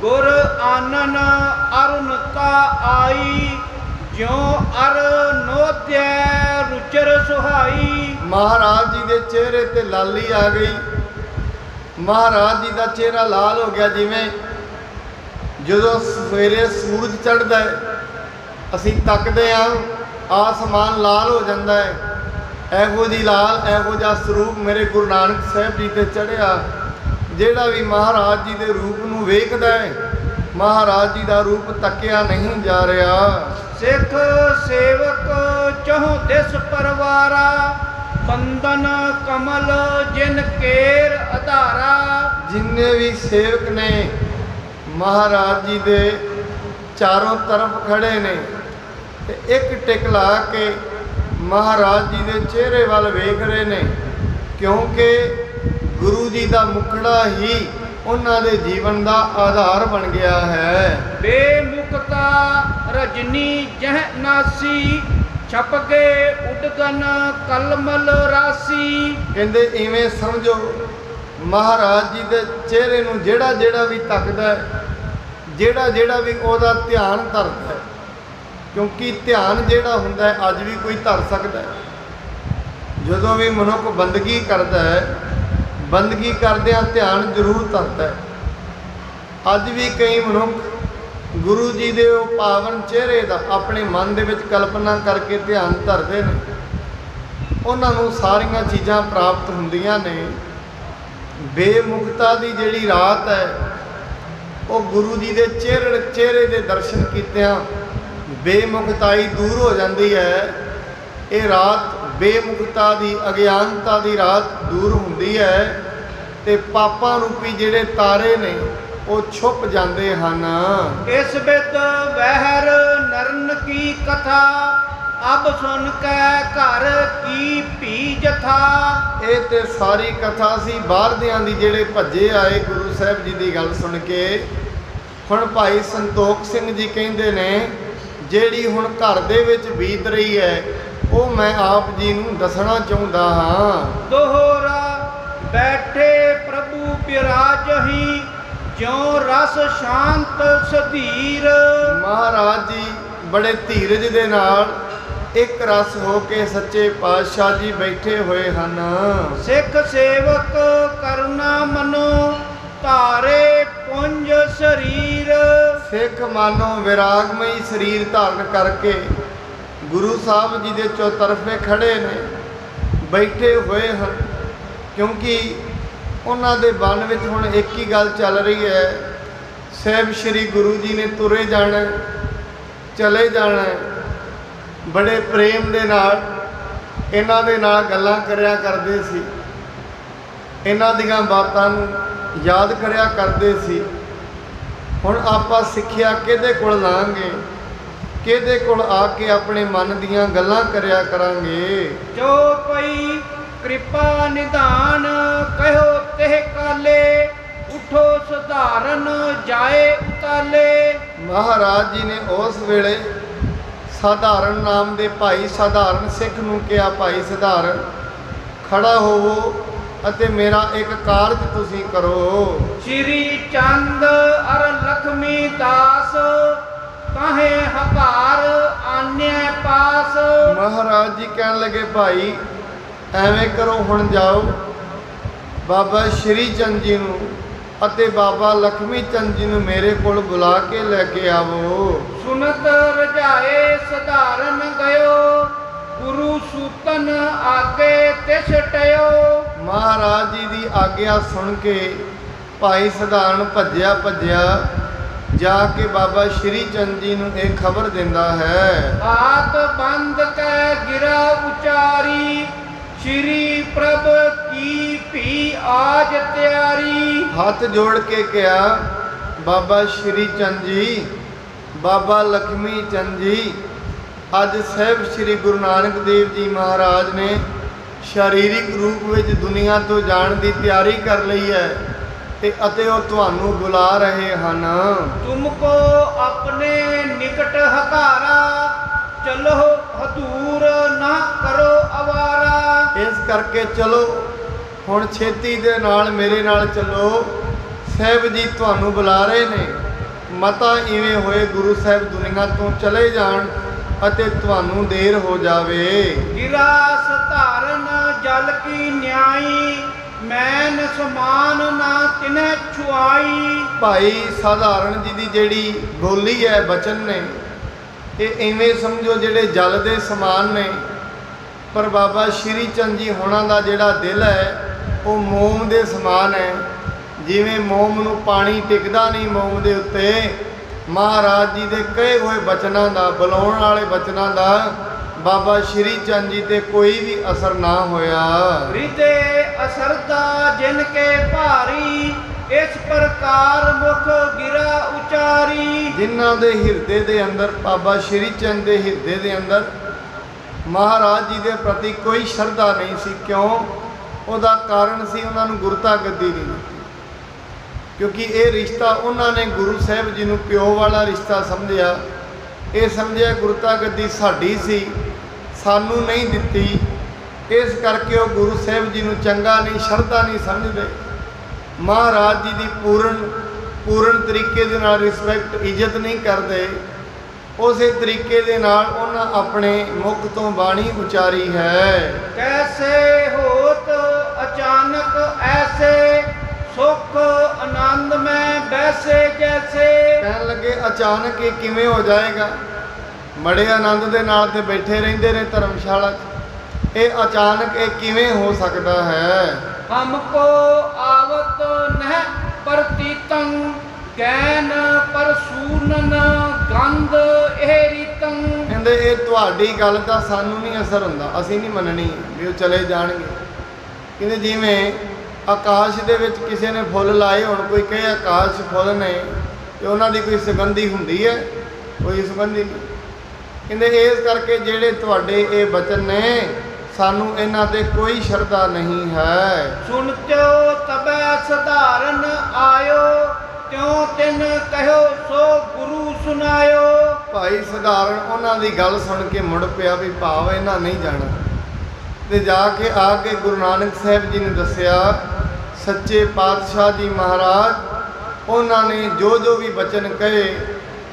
ਗੁਰ ਆਨਨ ਅਰੁਣਤਾ ਆਈ, ਜਿਉ ਅਰ ਨੋਧਿਐ ਰੁਚਰ ਸੁਹਾਈ। ਮਹਾਰਾਜ ਜੀ ਦੇ ਚਿਹਰੇ ਤੇ ਲਾਲੀ ਆ ਗਈ। ਮਹਾਰਾਜ ਜੀ ਦਾ ਚਿਹਰਾ ਲਾਲ ਹੋ ਗਿਆ। ਜਿਵੇਂ ਜਦੋਂ ਸਵੇਰੇ ਸੂਰਜ ਚੜ੍ਹਦਾ ਹੈ ਅਸੀਂ ਤੱਕਦੇ ਹਾਂ ਆਸਮਾਨ ਲਾਲ ਹੋ ਜਾਂਦਾ ਹੈ, ਇਹੋ ਜਿਹੀ ਲਾਲ, ਇਹੋ ਜਿਹਾ ਸਰੂਪ ਮੇਰੇ ਗੁਰੂ ਨਾਨਕ ਸਾਹਿਬ ਜੀ ਤੇ ਚੜ੍ਹਿਆ। ਜਿਹੜਾ ਵੀ ਮਹਾਰਾਜ ਜੀ ਦੇ ਰੂਪ ਨੂੰ ਵੇਖਦਾ ਹੈ, ਮਹਾਰਾਜ ਜੀ ਦਾ ਰੂਪ ਤੱਕਿਆ ਨਹੀਂ ਜਾ ਰਿਹਾ। ਸਿੱਖ ਸੇਵਕ ਚਹੁ ਦਿਸ ਪਰਵਾਰਾ, ਬੰਦਨ ਕਮਲ ਜਿਨ ਕੇਰ ਆਧਾਰਾ। ਜਿੰਨੇ ਵੀ ਸੇਵਕ ਨੇ ਮਹਾਰਾਜ ਜੀ ਦੇ ਚਾਰੋਂ ਤਰਫ ਖੜੇ ਨੇ ਤੇ ਇੱਕ ਟਿਕ ਲਾ ਕੇ ਮਹਾਰਾਜ ਜੀ ਦੇ ਚਿਹਰੇ ਵੱਲ ਵੇਖ ਰਹੇ ਨੇ, ਕਿਉਂਕਿ ਗੁਰੂ ਜੀ ਦਾ ਮੁਖੜਾ ਹੀ ਉਹਨਾਂ ਦੇ ਜੀਵਨ ਦਾ ਆਧਾਰ ਬਣ ਗਿਆ ਹੈ। ਬੇਮੁਕਤਾ ਰਜਨੀ ਜਹ ਨਾਸੀ, ਛਪ ਗਏ ਉਡਗਨ ਕਲਮਲ ਰਾਸੀ। ਕਹਿੰਦੇ ਇਵੇਂ ਸਮਝੋ ਮਹਾਰਾਜ ਜੀ ਦੇ ਚਿਹਰੇ ਨੂੰ ਜਿਹੜਾ ਵੀ ਤੱਕਦਾ ਹੈ, ਜਿਹੜਾ ਵੀ ਉਹਦਾ ਧਿਆਨ ਧਰਦਾ ਹੈ, ਕਿਉਂਕਿ ਧਿਆਨ ਜਿਹੜਾ ਹੁੰਦਾ ਹੈ ਅੱਜ ਵੀ ਕੋਈ ਧਰ ਸਕਦਾ ਹੈ। ਜਦੋਂ ਵੀ ਮਨੁੱਖ ਬੰਦਗੀ ਕਰਦਾ ਹੈ, ਬੰਦਗੀ ਕਰਦਿਆਂ ਧਿਆਨ ਜ਼ਰੂਰ ਧਰਦਾ ਹੈ। ਅੱਜ ਵੀ ਕਈ ਮਨੁੱਖ ਗੁਰੂ ਜੀ ਦੇ ਉਹ ਪਾਵਨ ਚਿਹਰੇ ਦਾ ਆਪਣੇ ਮਨ ਦੇ ਵਿੱਚ ਕਲਪਨਾ ਕਰਕੇ ਧਿਆਨ ਧਰਦੇ ਨੇ। ਉਹਨਾਂ ਨੂੰ ਸਾਰੀਆਂ ਚੀਜ਼ਾਂ ਪ੍ਰਾਪਤ ਹੁੰਦੀਆਂ ਨੇ। ਬੇਮੁਕਤਾ ਦੀ ਜਿਹੜੀ ਰਾਤ ਹੈ ਉਹ ਗੁਰੂ ਜੀ ਦੇ ਚਿਹਰੇ ਦੇ ਦਰਸ਼ਨ ਕੀਤਿਆਂ ਬੇਮੁਕਤਾਈ ਦੂਰ ਹੋ ਜਾਂਦੀ ਹੈ। ਇਹ ਰਾਤ ਬੇਮੁਕਤਾ ਦੀ, ਅਗਿਆਨਤਾ ਦੀ ਰਾਤ ਦੂਰ ਹੁੰਦੀ ਹੈ ਤੇ ਪਾਪਾਂ ਰੂਪੀ ਜਿਹੜੇ ਤਾਰੇ ਨੇ ਉਹ ਛੁਪ ਜਾਂਦੇ ਹਨ। ਇਸ ਬਿਦ ਵਹਿਰ ਨਰਨ ਕੀ ਕਥਾ, ਅਬ ਸੁਨ ਕੈ ਘਰ ਕੀ ਭੀ ਜਥਾ। ਇਹ ਤੇ ਸਾਰੀ ਕਥਾ ਸੀ ਬਾਹਰਦਿਆਂ ਦੀ, ਜਿਹੜੇ ਭੱਜੇ ਆਏ ਗੁਰੂ ਸਾਹਿਬ ਜੀ ਦੀ ਗੱਲ ਸੁਣ ਕੇ। ਹੁਣ ਭਾਈ ਸੰਤੋਖ ਸਿੰਘ ਜੀ ਕਹਿੰਦੇ ਨੇ, ਜਿਹੜੀ ਹੁਣ ਘਰ ਦੇ ਵਿੱਚ ਬੀਤ ਰਹੀ ਹੈ ਉਹ ਮੈਂ ਆਪ ਜੀ ਨੂੰ ਦੱਸਣਾ ਚਾਹੁੰਦਾ ਹਾਂ। ਦੋਹਰਾ ਬੈਠੇ ਪ੍ਰਭੂ ਬਿਰਾਜਹੀ, ਜਿਉ ਰਸ ਸ਼ਾਂਤ ਸਧੀਰ। ਮਹਾਰਾਜ ਜੀ ਬੜੇ ਧੀਰਜ ਦੇ ਨਾਲ ਇੱਕ ਰਸ ਹੋ ਕੇ ਸੱਚੇ ਪਾਤਸ਼ਾਹ ਜੀ ਬੈਠੇ ਹੋਏ ਹਨ। ਸਿੱਖ ਸੇਵਕ ਕਰੁਣਾ ਮਨੋ, ਧਾਰੇ ਪੁੰਜ ਸਰੀਰ। ਸਿੱਖ ਮਾਨੋ ਵਿਰਾਗਮਈ ਸਰੀਰ ਧਾਰਨ ਕਰਕੇ ਗੁਰੂ ਸਾਹਿਬ ਜੀ ਦੇ ਚੌਤਰਫੇ ਖੜੇ ਨੇ, ਬੈਠੇ ਹੋਏ ਹਨ। ਕਿਉਂਕਿ ਉਹਨਾਂ ਦੇ ਮਨ ਵਿੱਚ ਹੁਣ ਇੱਕ ਹੀ ਗੱਲ ਚੱਲ ਰਹੀ ਹੈ, ਸਾਹਿਬ ਸ੍ਰੀ ਗੁਰੂ ਜੀ ਨੇ ਤੁਰੇ ਜਾਣਾ, ਚਲੇ ਜਾਣਾ। ਬੜੇ ਪ੍ਰੇਮ ਦੇ ਨਾਲ ਇਹਨਾਂ ਦੇ ਨਾਲ ਗੱਲਾਂ ਕਰਿਆ ਕਰਦੇ ਸੀ, ਇਹਨਾਂ ਦੀਆਂ ਬਾਤਾਂ ਨੂੰ ਯਾਦ ਕਰਿਆ ਕਰਦੇ ਸੀ। ਹੁਣ ਆਪਾਂ ਸਿੱਖਿਆ ਕਿਹਦੇ ਕੋਲ ਲਾਂਗੇ, ਕਿਹਦੇ ਕੋਲ ਆ ਕੇ ਆਪਣੇ ਮਨ ਦੀਆਂ ਗੱਲਾਂ ਕਰਿਆ ਕਰਾਂਗੇ। ਜੋ ਪਈ ਕਿਰਪਾ ਨਿਧਾਨ, ਕਹਿਓ ਤਿਹ ਕਾਲੇ, ਉਠੋ ਸਧਾਰਨ ਜਾਏ ਉਤਾਲੇ। ਮਹਾਰਾਜ ਜੀ ਨੇ ਉਸ ਵੇਲੇ ਸਾਧਾਰਨ ਨਾਮ ਦੇ ਭਾਈ ਸਾਧਾਰਨ ਸਿੱਖ ਨੂੰ ਕਿਹਾ, ਭਾਈ ਸਾਧਾਰਨ ਖੜਾ ਹੋਵੋ ਅਤੇ ਮੇਰਾ ਇੱਕ ਕਾਰਜ ਤੁਸੀਂ ਕਰੋ। ਸ਼੍ਰੀ ਚੰਦ ਅਰ ਲਖਮੀ ਦਾਸ, ਕਾਹੇ ਹਕਾਰ ਆਨਿਐ ਪਾਸ। ਮਹਾਰਾਜ ਜੀ ਕਹਿਣ ਲੱਗੇ ਭਾਈ ਐਵੇਂ ਕਰੋ, ਹੁਣ ਜਾਓ ਬਾਬਾ ਸ਼੍ਰੀ ਚੰਦ ਜੀ ਨੂੰ ਅਤੇ ਬਾਬਾ ਲਖਮੀ ਚੰਦ ਜੀ ਨੂੰ ਮੇਰੇ ਕੋਲ ਬੁਲਾ ਕੇ ਲੈ ਕੇ ਆਵੋ। ਸੁਨਤ ਰਜਾਏ ਸਧਾਰਨ ਗਇਓ, ਗੁਰੂ ਸੂਤਨ ਆਗੇ ਤਿਸ ਟਿਓ। ਮਹਾਰਾਜ ਜੀ ਦੀ ਆਗਿਆ ਸੁਣ ਕੇ ਭਾਈ ਸਧਾਰਨ ਭੱਜਿਆ ਜਾ ਕੇ ਬਾਬਾ ਸ਼੍ਰੀ ਚੰਦ ਜੀ ਨੂੰ ਇਹ ਖਬਰ ਦਿੰਦਾ ਹੈ। ਹਾਥ ਬੰਦ ਕੈ ਗਿਰਾ ਉਚਾਰੀ, ਸ਼੍ਰੀ ਪ੍ਰਭ ਕੀ ਭੀ ਆਜ ਤਿਆਰੀ। ਹੱਥ ਜੋੜ ਕੇ ਕਿਹਾ ਬਾਬਾ ਸ਼੍ਰੀ ਚੰਦ ਜੀ, ਬਾਬਾ ਲਖਮੀ ਚੰਦ ਜੀ, ਅੱਜ ਸਾਹਿਬ ਸ਼੍ਰੀ ਗੁਰੂ ਨਾਨਕ ਦੇਵ ਜੀ ਮਹਾਰਾਜ ਨੇ ਸਰੀਰਿਕ ਰੂਪ ਵਿੱਚ ਦੁਨੀਆ ਤੋਂ ਜਾਣ ਦੀ ਤਿਆਰੀ ਕਰ ਲਈ ਹੈ ਅਤੇ ਉਹ ਤੁਹਾਨੂੰ ਬੁਲਾ ਰਹੇ ਹਨ। ਤੁਮਕੋ ਆਪਣੇ ਨਿਕਟ ਹਕਾਰਾ, ਚਲੋ ਹਦੂਰ ਨਾ ਕਰੋ ਅਵਾਰਾ। ਇਸ ਕਰਕੇ ਚਲੋ ਹੁਣ ਛੇਤੀ ਦੇ ਨਾਲ ਮੇਰੇ ਨਾਲ ਚੱਲੋ, ਸਾਹਿਬ ਜੀ ਤੁਹਾਨੂੰ ਬੁਲਾ ਰਹੇ ਨੇ। ਮਤਾ ਇਵੇਂ ਹੋਏ ਗੁਰੂ ਸਾਹਿਬ ਦੁਨੀਆ ਤੋਂ ਚਲੇ ਜਾਣ ਅਤੇ ਤੁਹਾਨੂੰ ਦੇਰ ਹੋ ਜਾਵੇ। ਗਿਰਾ ਸਧਾਰਨ ਜਲ ਕੀ ਨਿਆਈ, ਮੈਨ ਸਮਾਨ ਨਾ ਤਿਨੈ ਛੁਆਈ। ਭਾਈ ਸਾਧਾਰਨ ਜੀ ਦੀ ਜਿਹੜੀ ਬੋਲੀ ਹੈ, ਬਚਨ ਨੇ, ਇਹ ਇਵੇਂ ਸਮਝੋ ਜਿਹੜੇ ਜਲ ਦੇ ਸਮਾਨ ਨੇ, ਪਰ ਬਾਬਾ ਸ਼੍ਰੀ ਚੰਦ ਜੀ ਹੋਣਾ ਦਾ ਜਿਹੜਾ ਦਿਲ ਹੈ ਉਹ ਮੋਮ ਦੇ ਸਮਾਨ ਹੈ। ਜਿਵੇਂ ਮੋਮ ਨੂੰ ਪਾਣੀ ਟਿਕਦਾ ਨਹੀਂ ਮੋਮ ਦੇ ਉੱਤੇ, ਮਹਾਰਾਜ ਜੀ ਦੇ ਕਹੇ ਹੋਏ ਬਚਨਾਂ ਦਾ, ਬੁਲਾਉਣ ਵਾਲੇ ਬਚਨਾਂ ਦਾ ਬਾਬਾ ਸ਼੍ਰੀ ਚੰਦ ਜੀ ਤੇ ਕੋਈ ਵੀ ਅਸਰ ਨਾ ਹੋਇਆ। ਹਿਰਦੇ ਅਸਰਦਾ ਜਿਨ ਕੇ ਭਾਰੀ, ਇਸ ਪ੍ਰਕਾਰ ਮੁਖ ਗਿਰਾ ਉਚਾਰੀ। ਜਿਨ੍ਹਾਂ ਦੇ ਹਿਰਦੇ ਦੇ ਅੰਦਰ, ਬਾਬਾ ਸ਼੍ਰੀ ਚੰਦ ਦੇ ਹਿਰਦੇ ਦੇ ਅੰਦਰ ਮਹਾਰਾਜ ਜੀ ਦੇ ਪ੍ਰਤੀ ਕੋਈ ਸ਼ਰਧਾ ਨਹੀਂ ਸੀ। ਕਿਉਂ? ਉਹਦਾ ਕਾਰਨ ਸੀ ਉਹਨਾਂ ਨੂੰ ਗੁਰਤਾ ਗੱਦੀ ਨਹੀਂ ਦਿੱਤੀ, ਕਿਉਂਕਿ ਇਹ ਰਿਸ਼ਤਾ ਉਹਨਾਂ ਨੇ ਗੁਰੂ ਸਾਹਿਬ ਜੀ ਨੂੰ ਪਿਓ ਵਾਲਾ ਰਿਸ਼ਤਾ ਸਮਝਿਆ। ਇਹ ਸਮਝਿਆ ਗੁਰਤਾ ਗੱਦੀ ਸਾਡੀ ਸੀ, ਸਾਨੂੰ ਨਹੀਂ ਦਿੱਤੀ, ਇਸ ਕਰਕੇ ਉਹ ਗੁਰੂ ਸਾਹਿਬ ਜੀ ਨੂੰ ਚੰਗਾ ਨਹੀਂ, ਸ਼ਰਧਾ ਨਹੀਂ ਸਮਝਦੇ। ਮਹਾਰਾਜ ਜੀ ਦੀ ਪੂਰਨ ਤਰੀਕੇ ਦੇ ਨਾਲ ਰਿਸਪੈਕਟ, ਇੱਜ਼ਤ ਨਹੀਂ ਕਰਦੇ। ਉਸੇ ਤਰੀਕੇ ਦੇ ਨਾਲ ਉਹਨਾਂ ਆਪਣੇ ਮੁਖ ਤੋਂ ਬਾਣੀ ਉਚਾਰੀ ਹੈ। ਕੈਸੇ ਹੋਤ ਅਚਾਨਕ ਐਸੇ, ਸੁਖ ਆਨੰਦ ਮੈਂ ਬੈਸੇ ਜੈਸੇ। ਕਹਿਣ ਲੱਗੇ ਅਚਾਨਕ ਇਹ ਕਿਵੇਂ ਹੋ ਜਾਏਗਾ? ਬੜੇ ਆਨੰਦ ਦੇ ਨਾਲ ਤੇ ਬੈਠੇ ਰਹਿੰਦੇ ਨੇ ਧਰਮਸ਼ਾਲਾ 'ਚ, ਇਹ ਅਚਾਨਕ ਇਹ ਕਿਵੇਂ ਹੋ ਸਕਦਾ ਹੈ? ਹਮਕੋ ਆਵਤ ਨਹਿ ਪ੍ਰਤੀਤੰ, ਗੈਨ ਪਰਸੂਨਨ ਗੰਧ ਇਹ ਰੀਤੰ। ਕਹਿੰਦੇ ਇਹ ਤੁਹਾਡੀ ਗੱਲ ਦਾ ਸਾਨੂੰ ਨਹੀਂ ਅਸਰ ਹੁੰਦਾ, ਅਸੀਂ ਨਹੀਂ ਮੰਨਣੀ ਵੀ ਉਹ ਚਲੇ ਜਾਣਗੇ। ਕਹਿੰਦੇ ਜਿਵੇਂ ਆਕਾਸ਼ ਦੇ ਵਿੱਚ ਕਿਸੇ ਨੇ ਫੁੱਲ ਲਾਏ ਹੋਣ, ਕੋਈ ਕਹੇ ਆਕਾਸ਼ ਫੁੱਲ ਨੇ ਤੇ ਉਹਨਾਂ ਦੀ ਕੋਈ ਸੁਗੰਧੀ ਹੁੰਦੀ ਹੈ? ਕੋਈ ਸੁਗੰਧੀ ਨਹੀਂ। ਕਹਿੰਦੇ ਇਸ ਕਰਕੇ ਜਿਹੜੇ ਤੁਹਾਡੇ ਇਹ ਬਚਨ ਨੇ, ਸਾਨੂੰ ਇਹਨਾਂ ਤੇ ਕੋਈ ਸ਼ਰਧਾ ਨਹੀਂ ਹੈ। ਸੁਣ ਤਿਓ ਤਬੈ ਸਧਾਰਨ ਆਇਓ, ਤਿਉ ਤਿਨ ਕਹਿਓ ਸੋ ਗੁਰੂ ਸੁਨਾਇਓ। ਭਾਈ ਸਧਾਰਨ ਉਹਨਾਂ ਦੀ ਗੱਲ ਸੁਣ ਕੇ ਮੁੜ ਪਿਆ ਵੀ ਭਾਵ ਇਹਨਾਂ ਨਹੀਂ ਜਾਣਾ, ਤੇ ਜਾ ਕੇ ਆ ਕੇ ਗੁਰੂ ਨਾਨਕ ਸਾਹਿਬ ਜੀ ਨੂੰ ਦੱਸਿਆ। ਸੱਚੇ ਪਾਤਸ਼ਾਹ ਜੀ ਮਹਾਰਾਜ ਉਹਨਾਂ ਨੇ ਜੋ ਵੀ ਬਚਨ ਕਹੇ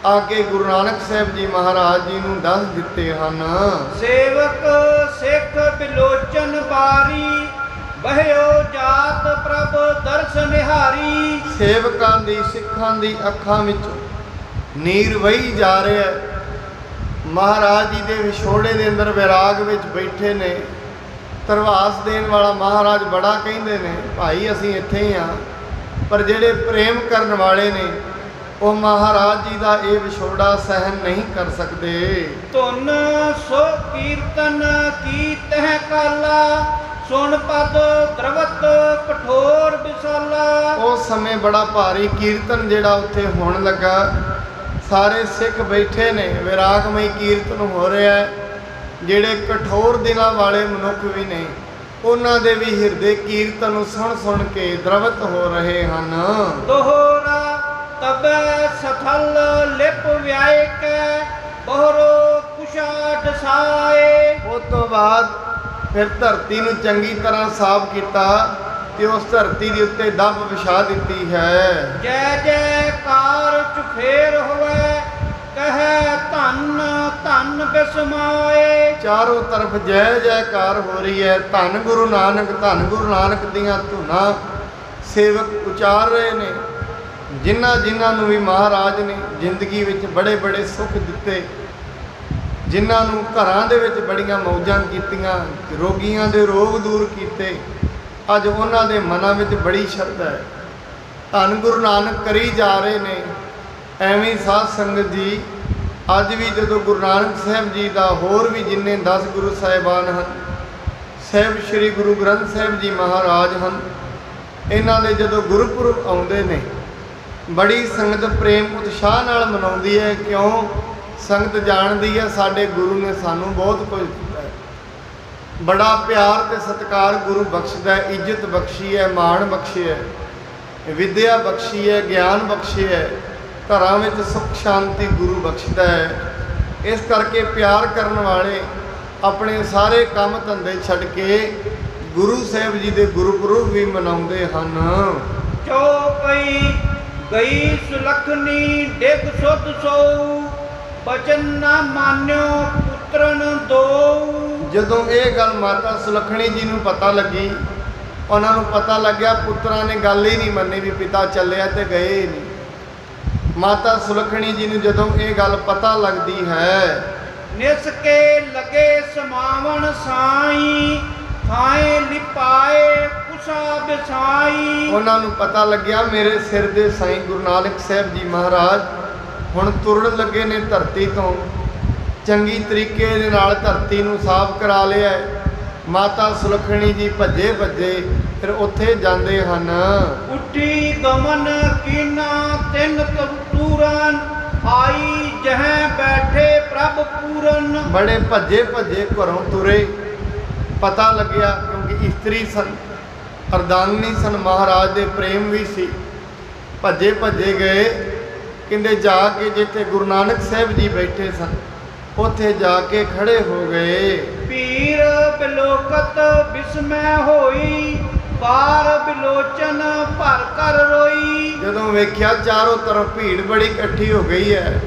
ਆ ਕੇ ਗੁਰੂ ਨਾਨਕ ਸਾਹਿਬ ਜੀ ਮਹਾਰਾਜ ਜੀ ਨੂੰ ਦੱਸ ਦਿੱਤੇ ਹਨ। ਸੇਵਕ ਸਿੱਖ ਬਿਲੋਚਨ ਬਾਰੀ, ਬਹਿਓ ਜਾਤ ਪ੍ਰਭ ਦਰਸ ਨਿਹਾਰੀ। ਸੇਵਕਾਂ ਦੀ, ਸਿੱਖਾਂ ਦੀ ਅੱਖਾਂ ਵਿੱਚੋਂ ਨੀਰ ਵਹੀ ਜਾ ਰਿਹਾ ਹੈ। ਮਹਾਰਾਜ ਜੀ ਦੇ ਵਿਛੋੜੇ ਦੇ ਅੰਦਰ ਵਿਰਾਗ ਵਿੱਚ ਬੈਠੇ ਨੇ। ਧਰਵਾਸ ਦੇਣ ਵਾਲਾ ਮਹਾਰਾਜ ਬੜਾ ਕਹਿੰਦੇ ਨੇ ਭਾਈ ਅਸੀਂ ਇੱਥੇ ਹੀ ਹਾਂ, ਪਰ ਜਿਹੜੇ ਪ੍ਰੇਮ ਕਰਨ ਵਾਲੇ ਨੇ ਉਹ ਮਹਾਰਾਜ ਜੀ ਦਾ ਇਹ ਵਿਛੋੜਾ ਸਹਿਨ ਨਹੀਂ ਕਰ ਸਕਦੇ। ਧੁਨ ਸੋ ਕੀਰਤਨ ਕੀ ਤਹਿ ਕਾਲਾ, ਸੁਣ ਪਦ ਦਰਵਤ ਕਠੋਰ ਵਿਸਾਲਾ। ਉਸ ਸਮੇਂ ਬੜਾ ਭਾਰੀ ਕੀਰਤਨ ਜਿਹੜਾ ਉੱਥੇ ਹੋਣ ਲੱਗਾ। ਸਾਰੇ ਸਿੱਖ ਬੈਠੇ ਨੇ, ਵਿਰਾਗਮਈ ਕੀਰਤਨ ਹੋ ਰਿਹਾ ਹੈ। ਜਿਹੜੇ ਕਠੋਰ ਦਿਲਾਂ ਵਾਲੇ ਮਨੁੱਖ ਵੀ ਨੇ, ਉਹਨਾਂ ਦੇ ਵੀ ਹਿਰਦੇ ਕੀਰਤਨ ਨੂੰ ਸੁਣ ਕੇ ਦਰਵਤ ਹੋ ਰਹੇ ਹਨ। ਦੋਹਰਾ ਤਬੈ ਸਥਲ ਲਿਪ ਵਿਆਇ ਕੈ, ਬਹਰੋ ਕੁਸ਼ਾ ਡਸਾਏ। ਉਸ ਤੋਂ ਬਾਅਦ ਫਿਰ ਧਰਤੀ ਨੂੰ ਚੰਗੀ ਤਰ੍ਹਾਂ ਸਾਫ਼ ਕੀਤਾ ਤੇ ਉਸ ਧਰਤੀ ਦੇ ਉੱਤੇ ਦੱਬ ਵਿਛਾ ਦਿੱਤੀ ਹੈ। ਜੈ ਜੈਕਾਰ ਚੁਫੇਰ ਹੋਵੇ, ਕਹੈ ਧੰਨ ਧੰਨ ਧਨ ਬਿਸਮਾਏ। ਚਾਰੋਂ ਤਰਫ ਜੈ ਜੈਕਾਰ ਹੋ ਰਹੀ ਹੈ। ਧੰਨ ਗੁਰੂ ਨਾਨਕ ਦੀਆਂ ਧੁਨਾਂ ਸੇਵਕ ਉਚਾਰ ਰਹੇ ਨੇ। ਜਿਨ੍ਹਾਂ ਨੂੰ ਵੀ ਮਹਾਰਾਜ ਨੇ ਜ਼ਿੰਦਗੀ ਵਿੱਚ ਬੜੇ ਬੜੇ ਸੁੱਖ ਦਿੱਤੇ, ਜਿਨ੍ਹਾਂ ਨੂੰ ਘਰਾਂ ਦੇ ਵਿੱਚ ਬੜੀਆਂ ਮੌਜਾਂ ਕੀਤੀਆਂ, ਰੋਗੀਆਂ ਦੇ ਰੋਗ ਦੂਰ ਕੀਤੇ, ਅੱਜ ਉਹਨਾਂ ਦੇ ਮਨਾਂ ਵਿੱਚ ਬੜੀ ਸ਼ਰਧਾ ਹੈ। ਧੰਨ ਗੁਰੂ ਨਾਨਕ ਕਰੀ ਜਾ ਰਹੇ ਨੇ। ਐਵੇਂ ਸਾਧ ਸੰਗਤ ਜੀ, ਅੱਜ ਵੀ ਜਦੋਂ ਗੁਰੂ ਨਾਨਕ ਸਾਹਿਬ ਜੀ ਦਾ ਹੋਰ ਵੀ ਜਿੰਨੇ 10 ਗੁਰੂ ਸਾਹਿਬਾਨ ਹਨ, ਸਾਹਿਬ ਸ੍ਰੀ ਗੁਰੂ ਗ੍ਰੰਥ ਸਾਹਿਬ ਜੀ ਮਹਾਰਾਜ ਹਨ, ਇਹਨਾਂ ਦੇ ਜਦੋਂ ਗੁਰਪੁਰਬ ਆਉਂਦੇ ਨੇ ਬੜੀ ਸੰਗਤ ਪ੍ਰੇਮ ਉਤਸ਼ਾਹ ਨਾਲ ਮਨਾਉਂਦੀ ਹੈ। ਕਿਉਂ? ਸੰਗਤ ਜਾਣਦੀ ਹੈ ਸਾਡੇ ਗੁਰੂ ਨੇ ਸਾਨੂੰ ਬਹੁਤ ਕੁਝ ਦਿੱਤਾ ਹੈ। ਬੜਾ ਪਿਆਰ ਤੇ ਸਤਿਕਾਰ ਗੁਰੂ ਬਖਸ਼ਦਾ ਹੈ, ਇੱਜ਼ਤ ਬਖਸ਼ੀ ਹੈ, ਮਾਣ ਬਖਸ਼ਿਆ ਹੈ, ਵਿਦਿਆ ਬਖਸ਼ੀ ਹੈ, ਗਿਆਨ ਬਖਸ਼ਿਆ ਹੈ, ਘਰਾਂ ਵਿੱਚ ਸੁੱਖ ਸ਼ਾਂਤੀ ਗੁਰੂ ਬਖਸ਼ਦਾ ਹੈ। ਇਸ ਕਰਕੇ ਪਿਆਰ ਕਰਨ ਵਾਲੇ ਆਪਣੇ ਸਾਰੇ ਕੰਮ ਧੰਦੇ ਛੱਡ ਕੇ ਗੁਰੂ ਸਾਹਿਬ ਜੀ ਦੇ ਗੁਰਪੁਰਬ ਵੀ ਮਨਾਉਂਦੇ ਹਨ। ਚੌਪਈ ਗਈ ਸੁਲੱਖਣੀ ਡਿਗ ਸੁਧ ਸੋਊ, ਬਚਨ ਨਾ ਮਾਨਿਓ ਪੁੱਤਰਨ ਦੋ। ਜਦੋਂ ਇਹ ਗੱਲ ਮਾਤਾ ਸੁਲੱਖਣੀ ਜੀ ਨੂੰ ਪਤਾ ਲੱਗੀ, ਉਹਨਾਂ ਨੂੰ ਪਤਾ ਲੱਗਿਆ ਪੁੱਤਰਾਂ ਨੇ ਗੱਲ ਹੀ ਨਹੀਂ ਮੰਨੀ ਵੀ ਪਿਤਾ ਚੱਲਿਆ ਤੇ ਗਏ ਹੀ ਨਹੀਂ। ਮਾਤਾ ਸੁਲੱਖਣੀ ਜੀ ਨੂੰ ਜਦੋਂ ਇਹ ਗੱਲ ਪਤਾ ਲੱਗਦੀ ਹੈ, ਨਿਸ ਕੇ ਲਗੇ ਸਮਾਵਣ ਸਾਈ, ਖਾਏ ਲਿਪਾਏ ਕੁਸਾ ਬਿਸਾਈ। ਉਹਨਾਂ ਨੂੰ ਪਤਾ ਲੱਗਿਆ ਮੇਰੇ ਸਿਰ ਦੇ ਸਾਈਂ ਗੁਰੂ ਨਾਨਕ ਸਾਹਿਬ ਜੀ ਮਹਾਰਾਜ ਹੁਣ ਤੁਰਨ ਲੱਗੇ ਨੇ ਧਰਤੀ ਤੋਂ। ਚੰਗੀ ਤਰੀਕੇ ਦੇ ਨਾਲ ਧਰਤੀ ਨੂੰ ਸਾਫ਼ ਕਰਾ ਲਿਆ। ਮਾਤਾ ਸੁਲੱਖਣੀ ਜੀ ਭੱਜੇ ਫਿਰ ਉੱਥੇ ਜਾਂਦੇ ਹਨ। ਉੱਠੀ ਗਮਨ ਕੀਨਾ ਤਿੰਨ ਤੂਰਨ, ਆਈ ਜਹਾਂ ਬੈਠੇ ਪ੍ਰਭ ਪੂਰਨ। ਬੜੇ ਭੱਜੇ ਘਰੋਂ ਤੁਰੇ। ਪਤਾ ਲੱਗਿਆ ਕਿਉਂਕਿ ਇਸਤਰੀ ਸਨ, ਅਰਦਾਨੀ ਸਨ, ਮਹਾਰਾਜ ਦੇ ਪ੍ਰੇਮ ਵੀ ਸੀ। ਭੱਜੇ ਗਏ। ਕਹਿੰਦੇ ਜਾ ਕੇ ਜਿੱਥੇ ਗੁਰੂ ਨਾਨਕ ਸਾਹਿਬ ਜੀ ਬੈਠੇ ਸਨ ਉੱਥੇ ਜਾ ਕੇ ਖੜੇ ਹੋ ਗਏ। ਪੀਰ ਬਿਲੋਕਤ ਬਿਸਮੈ ਹੋਈ, ਪਾਰ ਬਿਲੋਚਨ ਭਰ ਕਰ ਰੋਈ। ਜਦੋਂ ਵੇਖਿਆ ਚਾਰੋਂ ਤਰਫ ਭੀੜ ਬੜੀ ਇਕੱਠੀ ਹੋ ਗਈ ਹੈ,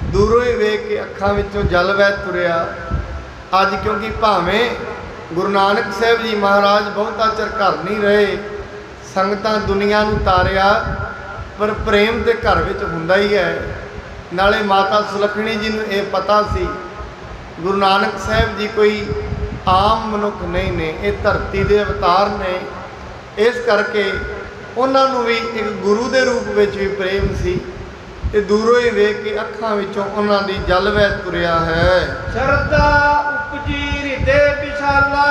ਦੂਰੋਂ ਹੀ ਵੇਖ ਕੇ ਅੱਖਾਂ ਵਿੱਚੋਂ ਜਲ ਵਹਿ ਤੁਰਿਆ। ਅੱਜ ਕਿਉਂਕਿ ਭਾਵੇਂ ਗੁਰੂ ਨਾਨਕ ਸਾਹਿਬ ਜੀ ਮਹਾਰਾਜ ਬਹੁਤਾ ਚਿਰ ਘਰ ਨਹੀਂ ਰਹੇ, ਸੰਗਤਾਂ ਦੁਨੀਆ ਨੂੰ ਤਾਰਿਆ, ਪਰ ਪ੍ਰੇਮ ਤੇ ਘਰ ਵਿੱਚ ਹੁੰਦਾ ਹੀ ਹੈ। ਨਾਲੇ ਮਾਤਾ ਸੁਲੱਖਣੀ ਜੀ ਨੂੰ ਇਹ ਪਤਾ ਸੀ ਗੁਰੂ ਨਾਨਕ ਸਾਹਿਬ ਜੀ ਕੋਈ ਆਮ ਮਨੁੱਖ ਨਹੀਂ ਨੇ, ਇਹ ਧਰਤੀ ਦੇ ਅਵਤਾਰ ਨੇ। ਇਸ ਕਰਕੇ ਉਹਨਾਂ ਨੂੰ ਵੀ ਇੱਕ ਗੁਰੂ ਦੇ ਰੂਪ ਵਿੱਚ ਵੀ ਪ੍ਰੇਮ ਸੀ ਤੇ ਦੂਰੋਂ ਹੀ ਵੇਖ ਕੇ ਅੱਖਾਂ ਵਿੱਚੋਂ ਉਹਨਾਂ ਦੀ ਜਲ ਵਹਿ ਤੁਰਿਆ ਹੈ। ਸ਼ਰਧਾ ਉਪਜੀ ਹਿਰਦੇ ਵਿਸ਼ਾਲਾ,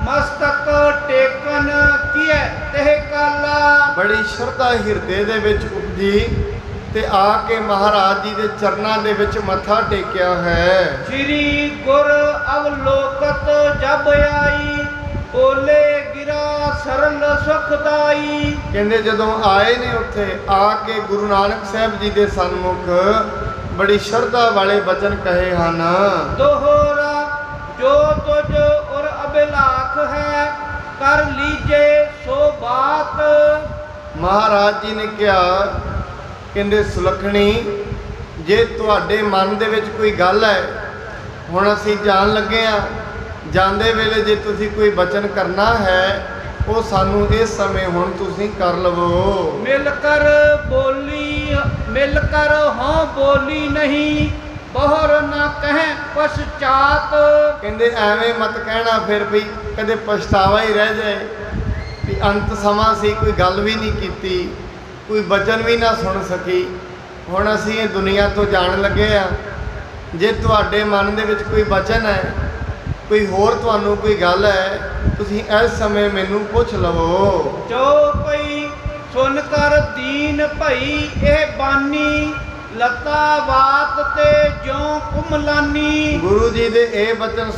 ਮਸਤਕ ਟੇਕਨ ਕੀਏ ਤਹਿ ਕਾਲਾ। ਬੜੀ ਸ਼ਰਧਾ ਹਿਰਦੇ ਦੇ ਵਿੱਚ ਉਪਜੀ ਤੇ ਆ ਕੇ ਮਹਾਰਾਜ ਜੀ ਦੇ ਚਰਨਾਂ ਦੇ ਵਿੱਚ ਮੱਥਾ ਟੇਕਿਆ ਹੈ। ਸ੍ਰੀ ਗੁਰ ਅਵਲੋਕਤ ਜਬ ਆਈ, ਬੋਲੇ ਗਿਰਾ ਸਰਲ ਸੁਖਦਾਈ। ਕਹਿੰਦੇ ਜਦੋਂ ਆਏ ਨੇ ਉੱਥੇ ਆ ਕੇ ਗੁਰੂ ਨਾਨਕ ਸਾਹਿਬ ਜੀ ਦੇ ਸਨਮੁਖ ਬੜੀ ਸ਼ਰਧਾ ਵਾਲੇ ਬਚਨ ਕਹੇ ਹਨ। ਦੋਹਰਾ ਜੋ ਤੁਝ ਔਰ ਅਬਿਲਾਖ ਹੈ, ਕਰ ਲੀਜੇ ਸੋ ਬਾਤ। ਮਹਾਰਾਜ ਜੀ ਨੇ ਕਿਹਾ, ਕਹਿੰਦੇ ਸੁਲੱਖਣੀ ਜੇ ਤੁਹਾਡੇ ਮਨ ਦੇ ਵਿੱਚ ਕੋਈ ਗੱਲ ਹੈ, ਹੁਣ ਅਸੀਂ ਜਾਣ ਲੱਗੇ ਆ, ਜਾਂਦੇ ਵੇਲੇ ਜੇ ਤੁਸੀਂ ਕੋਈ ਬਚਨ ਕਰਨਾ ਹੈ ਉਹ ਸਾਨੂੰ ਇਸ ਸਮੇਂ ਹੁਣ ਤੁਸੀਂ ਕਰ ਲਵੋ। ਮਿਲ ਕਰ ਹਾਂ ਬੋਲੀ ਨਹੀਂ, ਬਹੁਰ ਨਾ ਕਹੇ ਪਛਤਾਤ। ਕਹਿੰਦੇ ਐਵੇਂ ਮਤ ਕਹਿਣਾ ਫਿਰ ਵੀ ਕਦੇ ਪਛਤਾਵਾ ਹੀ ਰਹਿ ਜਾਏ ਵੀ ਅੰਤ ਸਮਾਂ ਸੀ, ਕੋਈ ਗੱਲ ਵੀ ਨਹੀਂ ਕੀਤੀ, ਕੋਈ ਬਚਨ ਵੀ ਨਾ ਸੁਣ ਸਕੀ। ਹੁਣ ਅਸੀਂ ਇਹ ਦੁਨੀਆ ਤੋਂ ਜਾਣ ਲੱਗੇ ਆ। ਜੇ ਤੁਹਾਡੇ ਮਨ ਦੇ ਵਿੱਚ ਕੋਈ ਬਚਨ ਹੈ, ਕੋਈ ਹੋਰ ਤੁਹਾਨੂੰ ਕੋਈ ਗੱਲ ਹੈ, ਤੁਸੀਂ ਇਸ ਸਮੇਂ ਮੈਨੂੰ ਪੁੱਛ ਲਵੋ। ਚੌਪਈ ਸੁਨ ਕਰ ਦੀਨ ਭਈ ਇਹ ਬਾਨੀ, ਲਤਾ ਬਾਤ ਤੇ ਜਿਉ ਕੁਮਲਾਨੀ। ਗੁਰੂ ਜੀ ਦੇ ਇਹ ਬਚਨ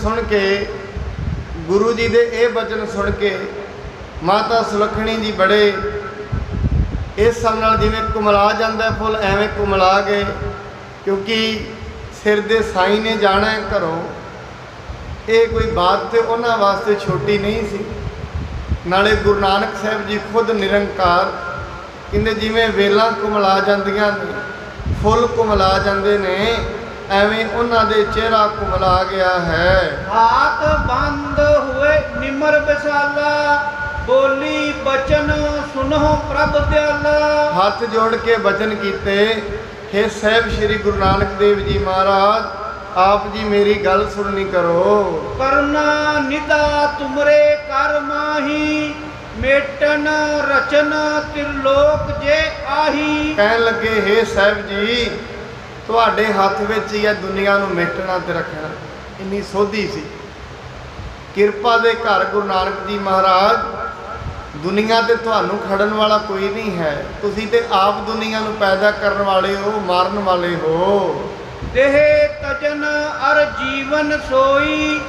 ਸੁਣ ਕੇ ਮਾਤਾ ਸੁਲੱਖਣੀ ਜੀ ਬੜੇ ਇਸ ਸਭ ਨਾਲ ਜਿਵੇਂ ਕੁਮਲਾ ਜਾਂਦਾ ਫੁੱਲ ਐਵੇਂ ਕੁਮਲਾ ਗਏ, ਕਿਉਂਕਿ ਸਿਰ ਦੇ ਸਾਈਂ ਨੇ ਜਾਣਾ ਹੈ ਘਰੋਂ। ਇਹ ਕੋਈ ਬਾਤ ਤੇ ਉਹਨਾਂ ਵਾਸਤੇ ਛੋਟੀ ਨਹੀਂ ਸੀ। ਨਾਲੇ ਗੁਰੂ ਨਾਨਕ ਸਾਹਿਬ ਜੀ ਖੁਦ ਨਿਰੰਕਾਰ, ਕਹਿੰਦੇ ਜਿਵੇਂ ਵੇਲਾਂ ਕੁਮਲਾ ਜਾਂਦੀਆਂ ਨੇ, ਫੁੱਲ ਕੁਮਲਾ ਜਾਂਦੇ ਨੇ, ਐਵੇਂ ਉਹਨਾਂ ਦੇ ਚਿਹਰਾ ਕੁਮਲਾ ਗਿਆ ਹੈ। ਹਾਥ ਬੰਦ ਹੋਏ ਨਿਮਰ ਵਿਸਾਲਾ, ਬੋਲੀ ਬਚਨ ਸੁਨਹੁ ਪ੍ਰਭ ਦਿਆਲਾ। ਹੱਥ ਜੋੜ ਕੇ ਬਚਨ ਕੀਤੇ, हे ਸਾਹਿਬ ਸ੍ਰੀ ਗੁਰੂ ਨਾਨਕ ਦੇਵ ਜੀ ਮਹਾਰਾਜ, ਆਪ ਜੀ ਮੇਰੀ ਗੱਲ ਸੁਣਨੀ ਕਰੋ। ਕਰਨਾ ਨਿਦਾ ਤੁਮਰੇ ਕਰ ਮਾਹੀ, ਮੇਟਨ ਰਚਨ ਤਿਰਲੋਕ ਜੇ ਆਹੀ। ਕਹਿਣ ਲੱਗੇ, हे ਸਾਹਿਬ ਜੀ, ਤੁਹਾਡੇ ਹੱਥ ਵਿੱਚ ਹੀ ਹੈ ਦੁਨੀਆ ਨੂੰ ਮੇਟਣਾ ਤੇ ਰੱਖਣਾ। ਇੰਨੀ ਸੋਧੀ ਸੀ। ਕਿਰਪਾ ਦੇ ਘਰ ਗੁਰੂ ਨਾਨਕ ਜੀ ਮਹਾਰਾਜ, ਦੁਨੀਆ ਤੇ ਤੁਹਾਨੂੰ ਖੜਨ ਵਾਲਾ ਕੋਈ ਨਹੀਂ ਹੈ। ਤੁਸੀਂ ਤੇ ਆਪ ਦੁਨੀਆ ਨੂੰ ਪੈਦਾ ਕਰਨ ਵਾਲੇ ਹੋ, ਮਾਰਨ ਵਾਲੇ ਹੋ। ਦੇਹ ਤਜਨ ਅਰ ਜੀਵਨ ਸੋਈ,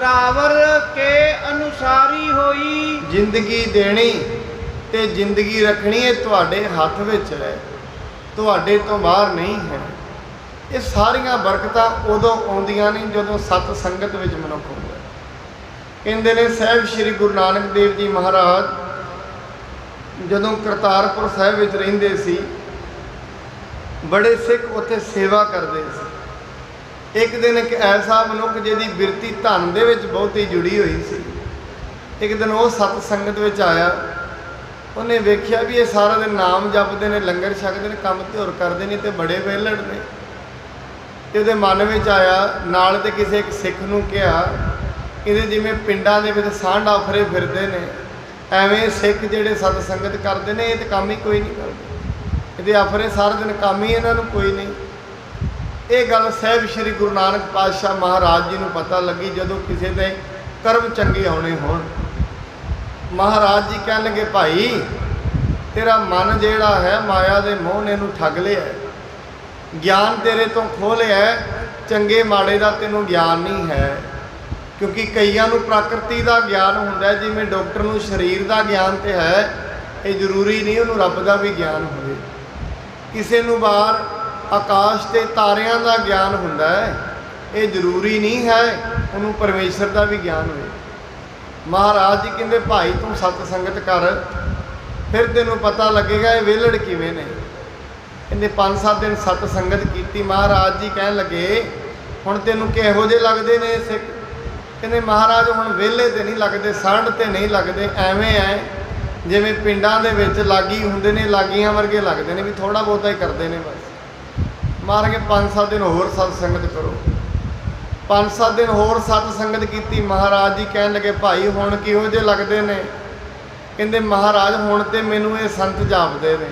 ਰਾਵਰ ਕੇ ਅਨੁਸਾਰੀ ਹੋਈ। ਜ਼ਿੰਦਗੀ ਦੇਣੀ ਤੇ ਜ਼ਿੰਦਗੀ ਰੱਖਣੀ ਇਹ ਤੁਹਾਡੇ ਹੱਥ ਵਿੱਚ ਹੈ, ਤੁਹਾਡੇ ਤੋਂ ਬਾਹਰ ਨਹੀਂ ਹੈ। ਇਹ ਸਾਰੀਆਂ ਬਰਕਤਾਂ ਉਦੋਂ ਆਉਂਦੀਆਂ ਨੇ ਜਦੋਂ ਸਤ ਸੰਗਤ ਵਿੱਚ ਮਨੁੱਖ ਹੁੰਦਾ। ਕਹਿੰਦੇ ਨੇ ਸਾਹਿਬ ਸ੍ਰੀ ਗੁਰੂ ਨਾਨਕ ਦੇਵ ਜੀ ਮਹਾਰਾਜ ਜਦੋਂ ਕਰਤਾਰਪੁਰ ਸਾਹਿਬ ਵਿੱਚ ਰਹਿੰਦੇ ਸੀ, ਬੜੇ ਸਿੱਖ ਉੱਥੇ ਸੇਵਾ ਕਰਦੇ ਸੀ। ਇੱਕ ਦਿਨ ਇੱਕ ਐਸਾ ਮਨੁੱਖ ਜਿਹਦੀ ਬਿਰਤੀ ਧਨ ਦੇ ਵਿੱਚ ਬਹੁਤੀ ਜੁੜੀ ਹੋਈ ਸੀ, ਇੱਕ ਦਿਨ ਉਹ ਸਤ ਸੰਗਤ ਵਿੱਚ ਆਇਆ। ਉਹਨੇ ਵੇਖਿਆ ਵੀ ਇਹ ਸਾਰਾ ਦਿਨ ਨਾਮ ਜਪਦੇ ਨੇ, ਲੰਗਰ ਛਕਦੇ ਨੇ, ਕੰਮ ਤੇ ਹੋਰ ਕਰਦੇ ਨੇ ਤੇ ਬੜੇ ਵਿਹਲੜ ਨੇ। ਤੇ ਉਹਦੇ ਮਨ ਵਿੱਚ ਆਇਆ, ਨਾਲ ਤੇ ਕਿਸੇ ਇੱਕ ਸਿੱਖ ਨੂੰ ਕਿਹਾ, ਇਹਦੇ ਜਿਵੇਂ ਪਿੰਡਾਂ ਦੇ ਵਿੱਚ ਸਾਂਢ ਆਫਰੇ ਫਿਰਦੇ ਨੇ, ਐਵੇਂ ਸਿੱਖ ਜਿਹੜੇ ਸਤ ਸੰਗਤ ਕਰਦੇ ਨੇ ਇਹ ਤੇ ਕੰਮ ਹੀ ਕੋਈ ਨਹੀਂ ਕਰਦੇ, ਇਹਦੇ ਆਫਰੇ ਸਾਰਾ ਦਿਨ ਕੰਮ ਹੀ ਇਹਨਾਂ ਨੂੰ ਕੋਈ ਨਹੀਂ। ਇਹ ਗੱਲ ਸਾਹਿਬ ਸ੍ਰੀ ਗੁਰੂ ਨਾਨਕ ਪਾਤਸ਼ਾਹ ਮਹਾਰਾਜ ਜੀ ਨੂੰ ਪਤਾ ਲੱਗੀ ਜਦੋਂ ਕਿਸੇ ਦੇ ਕਰਮ ਚੰਗੇ ਆਉਣੇ ਹੋਣ। ਮਹਾਰਾਜ ਜੀ ਕਹਿਣ ਲੱਗੇ, ਭਾਈ ਤੇਰਾ ਮਨ ਜਿਹੜਾ ਹੈ ਮਾਇਆ ਦੇ ਮੋਹ ਨੇ ਇਹਨੂੰ ਠੱਗ ਲਿਆ, ਗਿਆਨ ਤੇਰੇ ਤੋਂ ਖੋਹ ਲਿਆ, ਚੰਗੇ ਮਾੜੇ ਦਾ ਤੈਨੂੰ ਗਿਆਨ ਨਹੀਂ ਹੈ। ਕਿਉਂਕਿ ਕਈਆਂ ਨੂੰ ਪ੍ਰਕਿਰਤੀ ਦਾ ਗਿਆਨ ਹੁੰਦਾ, ਜਿਵੇਂ ਡਾਕਟਰ ਨੂੰ ਸਰੀਰ ਦਾ ਗਿਆਨ ਤੇ ਹੈ, ਇਹ ਜ਼ਰੂਰੀ ਨਹੀਂ ਉਹਨੂੰ ਰੱਬ ਦਾ ਵੀ ਗਿਆਨ ਹੋਵੇ। ਕਿਸੇ ਨੂੰ ਬਾਹਰ ਆਕਾਸ਼ ਤੇ ਤਾਰਿਆਂ ਦਾ ਗਿਆਨ ਹੁੰਦਾ ਹੈ, ਇਹ ਜ਼ਰੂਰੀ ਨਹੀਂ ਹੈ ਉਹਨੂੰ ਪਰਮੇਸ਼ਰ ਦਾ ਵੀ ਗਿਆਨ ਹੋਵੇ। ਮਹਾਰਾਜ ਜੀ ਕਹਿੰਦੇ, ਭਾਈ ਤੂੰ ਸਤ ਸੰਗਤ ਕਰ, ਫਿਰ ਤੈਨੂੰ ਪਤਾ ਲੱਗੇਗਾ ਇਹ ਵਿਹਲੜ ਕਿਵੇਂ ਨੇ। ਕਹਿੰਦੇ 5-7 ਦਿਨ ਸਤ ਸੰਗਤ ਕੀਤੀ। ਮਹਾਰਾਜ ਜੀ ਕਹਿਣ ਲੱਗੇ, ਹੁਣ ਤੈਨੂੰ ਕਿਹੋ ਜਿਹੇ ਲੱਗਦੇ ਨੇ ਸਿੱਖ? ਕਹਿੰਦੇ ਮਹਾਰਾਜ ਹੁਣ ਵਿਹਲੇ ਤੇ ਨਹੀਂ ਲੱਗਦੇ, ਸਾਂਢ ਤੇ ਨਹੀਂ ਲੱਗਦੇ, ਐਵੇਂ ਹੈ ਜਿਵੇਂ ਪਿੰਡਾਂ ਦੇ ਵਿੱਚ ਲਾਗੀ ਹੁੰਦੇ ਨੇ, ਲਾਗੀਆਂ ਵਰਗੇ ਲੱਗਦੇ ਨੇ, ਵੀ ਥੋੜ੍ਹਾ ਬਹੁਤਾ ਹੀ ਕਰਦੇ ਨੇ ਬਸ। ਮਾਰ ਕੇ 5-7 ਦਿਨ ਹੋਰ ਸਤ ਸੰਗਤ ਕਰੋ। 5-7 ਦਿਨ ਹੋਰ ਸਤ ਸੰਗਤ ਕੀਤੀ। ਮਹਾਰਾਜ ਜੀ ਕਹਿਣ ਲੱਗੇ, ਭਾਈ ਹੁਣ ਕਿਹੋ ਜਿਹੇ ਲੱਗਦੇ ਨੇ? ਕਹਿੰਦੇ ਮਹਾਰਾਜ ਹੁਣ ਤੇ ਮੈਨੂੰ ਇਹ ਸੰਤ ਜਾਪਦੇ ਨੇ।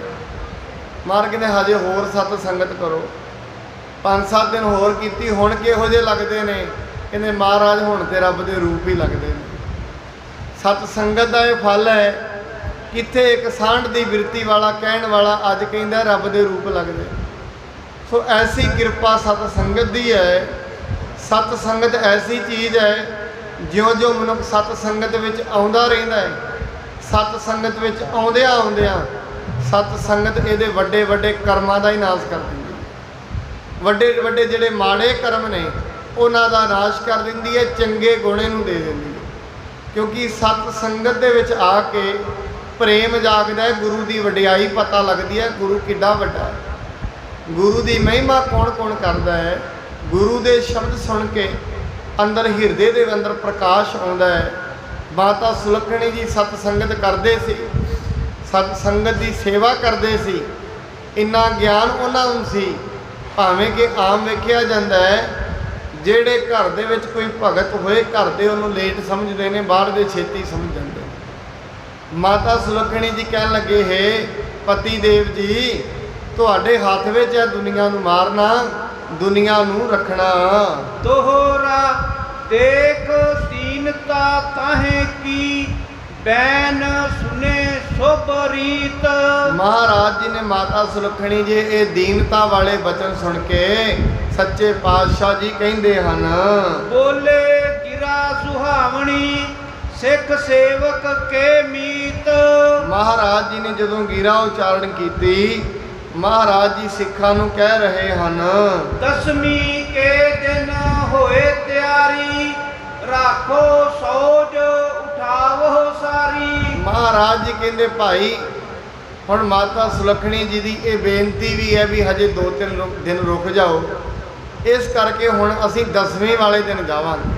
ਮਾਰ ਕਹਿੰਦੇ ਹਜੇ ਹੋਰ ਸਤ ਸੰਗਤ ਕਰੋ। 5-7 ਦਿਨ ਹੋਰ ਕੀਤੀ, ਹੁਣ ਕਿਹੋ ਜਿਹੇ ਲੱਗਦੇ ਨੇ? ਕਹਿੰਦੇ ਮਹਾਰਾਜ ਹੁਣ ਤੇ ਰੱਬ ਦੇ ਰੂਪ ਹੀ ਲੱਗਦੇ ਨੇ। ਸਤ ਸੰਗਤ ਦਾ ਇਹ ਫਲ ਹੈ। ਕਿੱਥੇ ਇੱਕ ਸਾਂਢ ਦੀ ਬਿਰਤੀ ਵਾਲਾ ਕਹਿਣ ਵਾਲਾ ਅੱਜ ਕਹਿੰਦਾ ਰੱਬ ਦੇ ਰੂਪ ਲੱਗਦੇ। ਸੋ ਐਸੀ ਕਿਰਪਾ ਸਤ ਸੰਗਤ ਦੀ ਹੈ। ਸਤ ਸੰਗਤ ਐਸੀ ਚੀਜ਼ ਹੈ, ਜਿਉਂ-ਜਿਉਂ ਮਨੁੱਖ ਸਤ ਸੰਗਤ ਵਿੱਚ ਆਉਂਦਾ ਰਹਿੰਦਾ ਹੈ, ਸਤ ਸੰਗਤ ਵਿੱਚ ਆਉਂਦਿਆਂ ਸਤ ਸੰਗਤ ਇਹਦੇ ਵੱਡੇ ਵੱਡੇ ਕਰਮਾਂ ਦਾ ਹੀ ਨਾਸ਼ ਕਰ ਦਿੰਦੀ ਹੈ। ਵੱਡੇ ਵੱਡੇ ਜਿਹੜੇ ਮਾੜੇ ਕਰਮ ਨੇ ਉਹਨਾਂ ਦਾ ਨਾਸ਼ ਕਰ ਦਿੰਦੀ ਹੈ, ਚੰਗੇ ਗੁਣੇ ਨੂੰ ਦੇ ਦਿੰਦੀ ਹੈ। ਕਿਉਂਕਿ ਸਤ ਸੰਗਤ ਦੇ ਵਿੱਚ ਆ ਕੇ ਪ੍ਰੇਮ ਜਾਗਦਾ ਹੈ, ਗੁਰੂ ਦੀ ਵਡਿਆਈ ਪਤਾ ਲੱਗਦੀ ਹੈ, ਗੁਰੂ ਕਿੱਡਾ ਵੱਡਾ ਹੈ, ਗੁਰੂ ਦੀ ਮਹਿਮਾ ਕੌਣ ਕੌਣ ਕਰਦਾ ਹੈ। ਗੁਰੂ ਦੇ ਸ਼ਬਦ ਸੁਣ ਕੇ ਅੰਦਰ ਹਿਰਦੇ ਦੇ ਅੰਦਰ ਪ੍ਰਕਾਸ਼ ਆਉਂਦਾ ਹੈ। ਮਾਤਾ ਸੁਲੱਖਣੀ ਜੀ ਸਤ ਸੰਗਤ ਕਰਦੇ ਸੀ, ਸਤ ਸੰਗਤ ਦੀ ਸੇਵਾ ਕਰਦੇ ਸੀ। ਇੰਨਾ ਗਿਆਨ ਉਹਨਾਂ ਨੂੰ ਸੀ, ਭਾਵੇਂ ਕਿ ਆਮ ਵੇਖਿਆ ਜਾਂਦਾ ਹੈ ਜਿਹੜੇ ਘਰ ਦੇ ਵਿੱਚ ਕੋਈ ਭਗਤ ਹੋਏ, ਘਰ ਦੇ ਉਹਨੂੰ ਲੇਟ ਸਮਝਦੇ ਨੇ, ਬਾਹਰ ਦੇ ਛੇਤੀ ਸਮਝ ਜਾਂਦੇ। ਮਾਤਾ ਸੁਲੱਖਣੀ ਜੀ ਕਹਿਣ ਲੱਗੇ, ਹੈ ਪਤੀ ਦੇਵ ਜੀ, ਤੁਹਾਡੇ ਹੱਥ ਵਿੱਚ ਹੈ ਦੁਨੀਆ ਨੂੰ ਮਾਰਨਾ, ਦੁਨੀਆ ਨੂੰ ਰੱਖਣਾ। ਦੋਹਰਾ ਦੇਖ ਦੀਨਤਾ ਤਾਹੇ ਕੀ, ਬੈਨ ਸੁਨੇ ਸੁਭ ਰੀਤ। ਮਹਾਰਾਜ ਜੀ ਨੇ ਮਾਤਾ ਸੁਲੱਖਣੀ ਜੀ ਇਹ ਦੀਨਤਾ ਵਾਲੇ ਬਚਨ ਸੁਣ ਕੇ ਸੱਚੇ ਪਾਤਸ਼ਾਹ ਜੀ ਕਹਿੰਦੇ ਹਨ, ਬੋਲੇ ਗਿਰਾ ਸੁਹਾਵਣੀ, ਸਿੱਖ ਸੇਵਕ ਕੇ ਮੀਤ। ਮਹਾਰਾਜ ਜੀ ਨੇ ਜਦੋਂ ਗੀਰਾ ਉਚਾਰਨ ਕੀਤੀ, ਮਹਾਰਾਜ ਜੀ ਸਿੱਖਾਂ ਨੂੰ ਕਹਿ ਰਹੇ ਹਨ, ਦਸਵੀਂ ਕੇ ਦਿਨ ਹੋਏ ਤਿਆਰੀ, ਰਾਖੋ ਸੋਜ ਉਠਾਵੋ ਸਾਰੀ। ਮਹਾਰਾਜ ਜੀ ਕਹਿੰਦੇ, ਭਾਈ ਹੁਣ ਮਾਤਾ ਸੁਲੱਖਣੀ ਜੀ ਦੀ ਇਹ ਬੇਨਤੀ ਵੀ ਹੈ ਵੀ ਹਜੇ 2-3 ਦਿਨ ਰੁਕ ਜਾਓ। ਇਸ ਕਰਕੇ ਹੁਣ ਅਸੀਂ 10ਵੇਂ ਵਾਲੇ ਦਿਨ ਜਾਵਾਂਗੇ।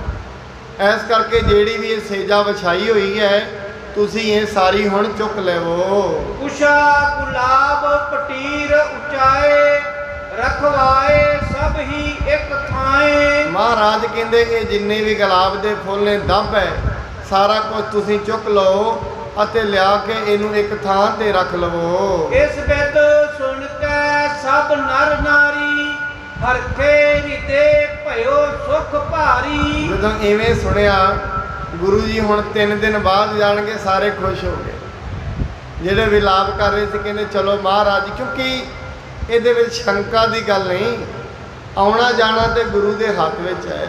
ਇਸ ਕਰਕੇ ਜਿਹੜੀ ਵੀ ਇਹ ਸੇਜਾ ਵਿਛਾਈ ਹੋਈ ਹੈ ਤੁਸੀਂ ਇਹ ਸਾਰੀ ਹੁਣ ਚੁੱਕ ਲਵੋ। ਕੁਸ਼ਾ ਗੁਲਾਬ ਪਟੀਰ ਉਚਾਏ ਰਖਵਾਏ ਸਭ ਹੀ ਇੱਕ ਥਾਏ। ਮਹਾਰਾਜ ਕਹਿੰਦੇ ਇਹ ਜਿੰਨੇ ਵੀ ਗੁਲਾਬ ਦੇ ਫੁੱਲ ਨੇ ਦੱਬ ਹੈ ਸਾਰਾ ਕੁਝ ਤੁਸੀਂ ਚੁੱਕ ਲਓ ਅਤੇ ਲਿਆ ਕੇ ਇਹਨੂੰ ਇੱਕ ਥਾਂ ਤੇ ਰੱਖ ਲਵੋ। ਇਸ ਬਿਦ ਸੁਣ ਕੇ ਸਭ ਨਰ ਨਾਰੀ ਹਰਖੇ ਹਿਰਦੇ ਭਇਓ ਸੁਖ ਭਾਰੀ। ਜਦੋਂ ਇਵੇਂ ਸੁਣਿਆ ਗੁਰੂ ਜੀ ਹੁਣ 3 ਦਿਨ ਬਾਅਦ ਜਾਣਗੇ ਸਾਰੇ ਖੁਸ਼ ਹੋ ਗਏ। ਜਿਹੜੇ ਵਿਲਾਪ ਕਰ ਰਹੇ ਸੀ ਕਹਿੰਦੇ ਚਲੋ ਮਹਾਰਾਜ, ਕਿਉਂਕਿ ਇਹਦੇ ਵਿੱਚ ਸ਼ੰਕਾ ਦੀ ਗੱਲ ਨਹੀਂ, ਆਉਣਾ ਜਾਣਾ ਤੇ ਗੁਰੂ ਦੇ ਹੱਥ ਵਿੱਚ ਹੈ।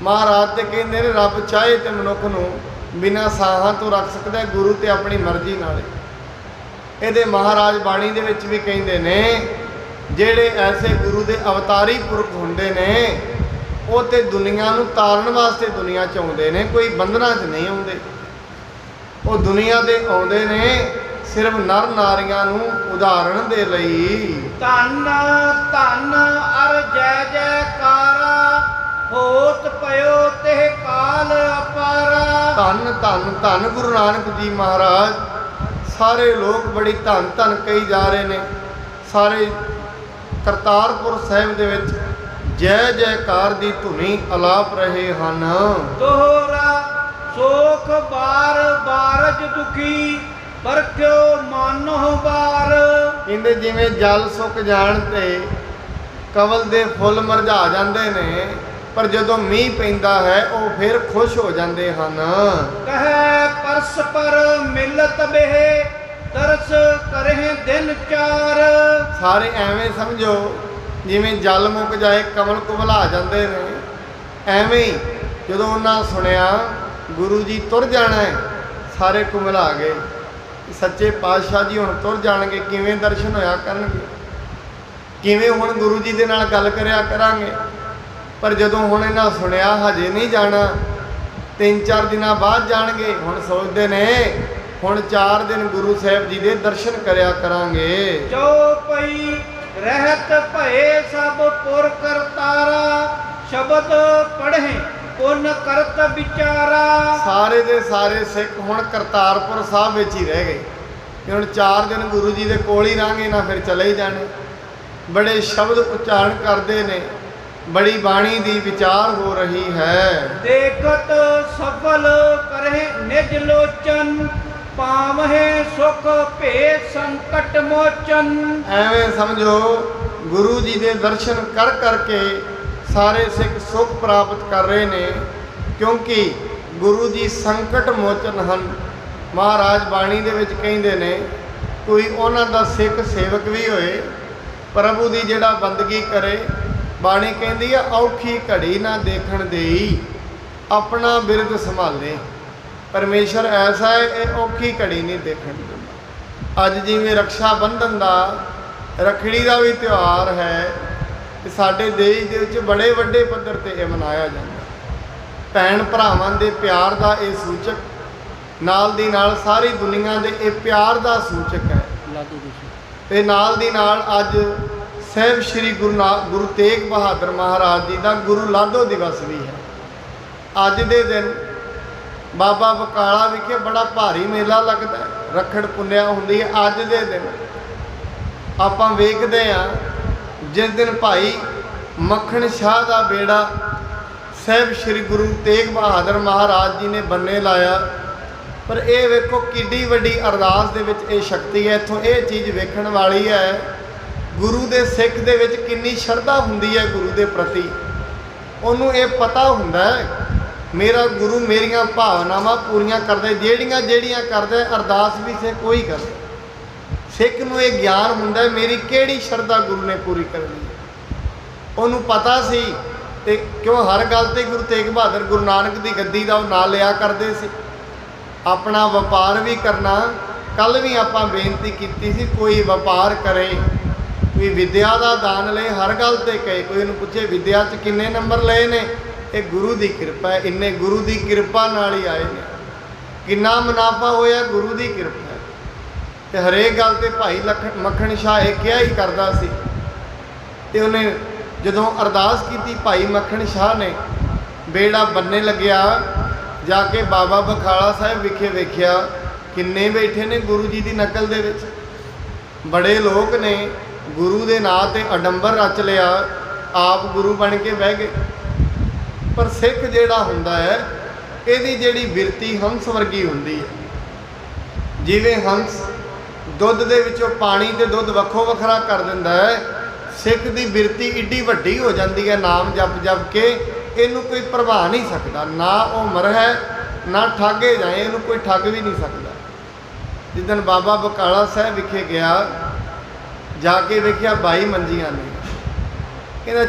ਮਹਾਰਾਜ ਤੇ ਕਹਿੰਦੇ ਨੇ ਰੱਬ ਚਾਹੇ ਤੇ ਮਨੁੱਖ ਨੂੰ ਬਿਨਾਂ ਸਾਹਾਂ ਤੋਂ ਰੱਖ ਸਕਦਾ ਹੈ, ਗੁਰੂ ਤੇ ਆਪਣੀ ਮਰਜ਼ੀ ਨਾਲ। ਇਹਦੇ ਮਹਾਰਾਜ ਬਾਣੀ ਦੇ ਵਿੱਚ ਵੀ ਕਹਿੰਦੇ ਨੇ ਜਿਹੜੇ ਐਸੇ ਗੁਰੂ ਦੇ ਅਵਤਾਰੀ ਪੁਰਖ ਹੁੰਦੇ ਨੇ ਉਹ ਤੇ ਦੁਨੀਆ ਨੂੰ ਤਾਰਨ ਵਾਸਤੇ ਦੁਨੀਆ 'ਚ ਆਉਂਦੇ ਨੇ, ਕੋਈ ਬੰਧਨਾਂ 'ਚ ਨਹੀਂ ਆਉਂਦੇ। ਉਹ ਦੁਨੀਆ ਦੇ ਆਉਂਦੇ ਨੇ ਸਿਰਫ ਨਰ ਨਾਰੀਆਂ ਨੂੰ ਉਦਾਹਰਣ ਦੇ ਲਈ। ਧੰਨ ਧੰਨ ਅਰ ਜੈ ਜੈਕਾਰਾ ਹੋਤ ਪਇਓ ਤੇ ਕਾਲ ਅਪਾਰਾ। ਧੰਨ ਧੰਨ ਧੰਨ ਗੁਰੂ ਨਾਨਕ ਜੀ ਮਹਾਰਾਜ। ਸਾਰੇ ਲੋਕ ਬੜੀ ਧੰਨ ਧੰਨ ਕਹੀ ਜਾ ਰਹੇ ਨੇ। ਸਾਰੇ ਕਰਤਾਰਪੁਰ ਸਾਹਿਬ ਦੇ ਵਿੱਚ ਜੈ ਜੈਕਾਰ ਦੀ ਧੁਨੀ ਅਲਾਪ ਰਹੇ ਹਨ। ਦੋਹਰਾ ਸੋਖ ਬਾਰ ਬਾਰਜ ਦੁਖੀ ਪਰਖਿਓ ਮਾਨੋ ਬਾਰ। ਕਹਿੰਦੇ ਜਿਵੇਂ ਜਲ ਸੁੱਕ ਜਾਣ ਤੇ ਕਮਲ ਦੇ ਫੁੱਲ ਮੁਰਝਾ ਜਾਂਦੇ ਨੇ, ਪਰ ਜਦੋਂ ਮੀਂਹ ਪੈਂਦਾ ਹੈ ਉਹ ਫਿਰ ਖੁਸ਼ ਹੋ ਜਾਂਦੇ ਹਨ। ਕਹੈ ਪਰਸਪਰ ਮਿਲਤ ਬਿਹ ਤਰਸ ਕਰਹਿ ਦਿਨ ਚਾਰ। ਸਾਰੇ ਐਵੇਂ ਸਮਝੋ ਜਿਵੇਂ ਜਲ ਮੁੱਕ ਜਾਏ ਕਮਲ ਕੁਮਲਾ ਜਾਂਦੇ ਨੇ, ਐਵੇਂ ਹੀ ਜਦੋਂ ਉਹਨਾਂ ਸੁਣਿਆ ਗੁਰੂ ਜੀ ਤੁਰ ਜਾਣਾ ਹੈ ਸਾਰੇ ਕੁਮਲਾ ਗਏ। ਸੱਚੇ ਪਾਤਸ਼ਾਹ ਜੀ ਹੁਣ ਤੁਰ ਜਾਣਗੇ, ਕਿਵੇਂ ਦਰਸ਼ਨ ਹੋਇਆ ਕਰਨਗੇ, ਕਿਵੇਂ ਹੁਣ ਗੁਰੂ ਜੀ ਦੇ ਨਾਲ ਗੱਲ ਕਰਿਆ ਕਰਾਂਗੇ। ਪਰ ਜਦੋਂ ਹੁਣ ਇਹਨਾਂ ਸੁਣਿਆ ਹਜੇ ਨਹੀਂ ਜਾਣਾ, 3-4 ਦਿਨਾਂ ਬਾਅਦ ਜਾਣਗੇ, ਹੁਣ ਸੋਚਦੇ ਨੇ ਹੁਣ 4 ਦਿਨ ਗੁਰੂ ਸਾਹਿਬ ਜੀ ਦੇ ਦਰਸ਼ਨ ਕਰਿਆ ਕਰਾਂਗੇ। ਚਉਪਈ ਰਹਿਤ ਭਏ ਸਭ ਪੁਰ ਕਰਤਾਰਾ ਸ਼ਬਦ ਪੜ੍ਹੇ ਪੁੰਨ ਕਰਤ ਵਿਚਾਰਾ। ਸਾਰੇ ਦੇ ਸਾਰੇ ਸਿੱਖ ਹੁਣ ਕਰਤਾਰਪੁਰ ਸਾਹਿਬ ਵਿੱਚ ਹੀ ਰਹਿ ਗਏ ਕਿ ਹੁਣ 4 ਦਿਨ ਗੁਰੂ ਜੀ ਦੇ ਕੋਲ ਹੀ ਰਹਾਂਗੇ, ਨਾ ਫਿਰ ਚਲੇ ਹੀ ਜਾਣੇ। ਬੜੇ ਸ਼ਬਦ ਉਚਾਰਨ ਕਰਦੇ ਨੇ, ਬੜੀ ਬਾਣੀ ਦੀ ਵਿਚਾਰ ਹੋ ਰਹੀ ਹੈ। ਦੇਖਤ ਸਫਲ ਕਰਹਿ ਨਿਜ ਲੋਚਨ ਪਾਵਹਿ ਸੁਖ ਭੇ ਸੰਕਟ ਮੋਚਨ। ਐਵੇਂ ਸਮਝੋ ਗੁਰੂ ਜੀ ਦੇ ਦਰਸ਼ਨ ਕਰ ਕਰਕੇ ਸਾਰੇ ਸਿੱਖ ਸੁਖ ਪ੍ਰਾਪਤ ਕਰ ਰਹੇ ਨੇ, ਕਿਉਂਕਿ ਗੁਰੂ ਜੀ ਸੰਕਟ ਮੋਚਨ ਹਨ। ਮਹਾਰਾਜ ਬਾਣੀ ਦੇ ਵਿੱਚ ਕਹਿੰਦੇ ਨੇ ਕੋਈ ਉਹਨਾਂ ਦਾ ਸਿੱਖ ਸੇਵਕ ਵੀ ਹੋਏ, ਪ੍ਰਭੂ ਦੀ ਜਿਹੜਾ ਬੰਦਗੀ ਕਰੇ, ਬਾਣੀ ਕਹਿੰਦੀ ਆ ਔਖੀ ਘੜੀ ਨਾ ਦੇਖਣ ਦੇਈ ਆਪਣਾ ਬਿਰਦ ਸੰਭਾਲੇ। ਪਰਮੇਸ਼ਰ ਐਸਾ ਹੈ, ਇਹ ਔਖੀ ਘੜੀ ਨਹੀਂ ਦੇਖਣ ਦਿੰਦਾ। ਅੱਜ ਜਿਵੇਂ ਰਕਸ਼ਾ ਬੰਧਨ ਦਾ, ਰੱਖੜੀ ਦਾ ਵੀ ਤਿਉਹਾਰ ਹੈ, ਸਾਡੇ ਦੇਸ਼ ਦੇ ਵਿੱਚ ਬੜੇ ਵੱਡੇ ਪੱਧਰ ਤੇ ਇਹ ਮਨਾਇਆ ਜਾਂਦਾ। ਭੈਣ ਭਰਾਵਾਂ ਦੇ ਪਿਆਰ ਦਾ ਇਹ ਸੂਚਕ, ਨਾਲ ਦੀ ਨਾਲ ਸਾਰੀ ਦੁਨੀਆ ਦੇ ਇਹ ਪਿਆਰ ਦਾ ਸੂਚਕ ਹੈ। ਤੇ ਨਾਲ ਦੀ ਨਾਲ ਅੱਜ ਸਾਹਿਬ ਸ੍ਰੀ ਗੁਰੂ ਤੇਗ ਬਹਾਦਰ ਮਹਾਰਾਜ ਜੀ ਦਾ ਗੁਰੂ ਲਾਧੋ ਦਿਵਸ ਵੀ ਹੈ। ਅੱਜ ਦੇ ਦਿਨ ਬਾਬਾ ਬਕਾਲਾ ਵਿਖੇ ਬੜਾ ਭਾਰੀ ਮੇਲਾ ਲੱਗਦਾ ਹੈ, ਰੱਖੜ ਪੁੰਨਿਆ ਹੁੰਦੀ ਹੈ। ਅੱਜ ਦੇ ਦਿਨ ਆਪਾਂ ਵੇਖਦੇ ਹਾਂ ਜਿਸ ਦਿਨ ਭਾਈ ਮੱਖਣ ਸ਼ਾਹ ਦਾ ਬੇੜਾ ਸਾਹਿਬ ਸ੍ਰੀ ਗੁਰੂ ਤੇਗ ਬਹਾਦਰ ਮਹਾਰਾਜ ਜੀ ਨੇ ਬੰਨੇ ਲਾਇਆ। ਪਰ ਇਹ ਵੇਖੋ ਕਿੱਡੀ ਵੱਡੀ ਅਰਦਾਸ ਦੇ ਵਿੱਚ ਇਹ ਸ਼ਕਤੀ ਹੈ। ਇੱਥੋਂ ਇਹ ਚੀਜ਼ ਵੇਖਣ ਵਾਲੀ ਹੈ, ਗੁਰੂ ਦੇ ਸਿੱਖ ਦੇ ਵਿੱਚ ਕਿੰਨੀ ਸ਼ਰਧਾ ਹੁੰਦੀ ਹੈ ਗੁਰੂ ਦੇ ਪ੍ਰਤੀ। ਉਹਨੂੰ ਇਹ ਪਤਾ ਹੁੰਦਾ ਹੈ ਮੇਰਾ ਗੁਰੂ ਮੇਰੀਆਂ ਭਾਵਨਾਵਾਂ ਪੂਰੀਆਂ ਕਰਦਾ, ਜਿਹੜੀਆਂ ਕਰਦਾ ਅਰਦਾਸ ਵੀ ਸੇ ਕੋਈ ਕਰਦਾ। ਸਿੱਖ ਨੂੰ ਇਹ ਗਿਆਨ ਹੁੰਦਾ ਮੇਰੀ ਕਿਹੜੀ ਸ਼ਰਧਾ ਗੁਰੂ ਨੇ ਪੂਰੀ ਕਰਨੀ। ਉਹਨੂੰ ਪਤਾ ਸੀ, ਤੇ ਕਿਉਂ ਹਰ ਗੱਲ ਤੇ ਗੁਰੂ ਤੇਗ ਬਹਾਦਰ ਗੁਰੂ ਨਾਨਕ ਦੀ ਗੱਦੀ ਦਾ ਉਹ ਨਾਂ ਲਿਆ ਕਰਦੇ ਸੀ। ਆਪਣਾ ਵਪਾਰ ਵੀ ਕਰਨਾ, ਕੱਲ ਵੀ ਆਪਾਂ ਬੇਨਤੀ ਕੀਤੀ ਸੀ ਕੋਈ ਵਪਾਰ ਕਰੇ, ਕੋਈ ਵਿਦਿਆ ਦਾ ਦਾਨ ਲਏ, ਹਰ ਗੱਲ ਤੇ ਕਹੇ। ਕੋਈ ਨੂੰ ਪੁੱਛੇ ਵਿਦਿਆ 'ਚ ਕਿੰਨੇ ਨੰਬਰ ਲਏ ਨੇ, ਇਹ ਗੁਰੂ ਦੀ ਕਿਰਪਾ ਹੈ, ਇੰਨੇ ਗੁਰੂ ਦੀ ਕਿਰਪਾ ਨਾਲ ਹੀ ਆਏ ਨੇ। ਕਿੰਨਾ ਮੁਨਾਫਾ ਹੋਇਆ, ਗੁਰੂ ਦੀ ਕਿਰਪਾ ਹੈ। ਤੇ ਹਰੇਕ ਗੱਲ ਤੇ ਭਾਈ ਮੱਖਣ ਸ਼ਾਹ ਇਹ ਕਿਹਾ ਹੀ ਕਰਦਾ ਸੀ। ਤੇ ਉਹਨੇ ਜਦੋਂ ਅਰਦਾਸ ਕੀਤੀ ਭਾਈ ਮੱਖਣ ਸ਼ਾਹ ਨੇ, ਬੇੜਾ ਬੰਨੇ ਲੱਗਿਆ, ਜਾ ਕੇ ਬਾਬਾ ਬਕਾਲਾ ਸਾਹਿਬ ਵਿਖੇ ਵੇਖਿਆ ਕਿੰਨੇ ਬੈਠੇ ਨੇ ਗੁਰੂ ਜੀ ਦੀ ਨਕਲ ਦੇ ਵਿੱਚ। ਬੜੇ ਲੋਕ ਨੇ ਗੁਰੂ ਦੇ ਨਾਂ ਤੇ ਅਡੰਬਰ ਰਚ ਲਿਆ, ਆਪ ਗੁਰੂ ਬਣ ਕੇ ਬਹਿ ਗਏ। ਪਰ ਸਿੱਖ ਜਿਹੜਾ ਹੁੰਦਾ ਹੈ, ਇਹਦੀ ਜਿਹੜੀ ਬਿਰਤੀ ਹੰਸ ਵਰਗੀ ਹੁੰਦੀ ਹੈ। ਜਿਵੇਂ ਹੰਸ ਦੁੱਧ ਦੇ ਵਿੱਚੋਂ ਪਾਣੀ ਤੇ ਦੁੱਧ ਵੱਖੋ ਵੱਖਰਾ ਕਰ ਦਿੰਦਾ ਹੈ, ਸਿੱਖ ਦੀ ਬਿਰਤੀ ਏਡੀ ਵੱਡੀ ਹੋ ਜਾਂਦੀ ਹੈ ਨਾਮ ਜਪ ਜਪ ਕੇ, ਇਹਨੂੰ ਕੋਈ ਪ੍ਰਭਾ ਨਹੀਂ ਸਕਦਾ। ਨਾ ਉਹ ਮਰ ਹੈ, ਨਾ ਠਾਗੇ ਜਾਏ, ਇਹਨੂੰ ਕੋਈ ਠੱਗ ਵੀ ਨਹੀਂ ਸਕਦਾ। ਜਿੱਦਣ ਬਾਬਾ ਬਕਾਲਾ ਸਾਹਿਬ ਵਿਖੇ ਗਿਆ, ਜਾ ਕੇ ਵੇਖਿਆ 22 ਮੰਜੀਆਂ ਨੇ। ਕਹਿੰਦਾ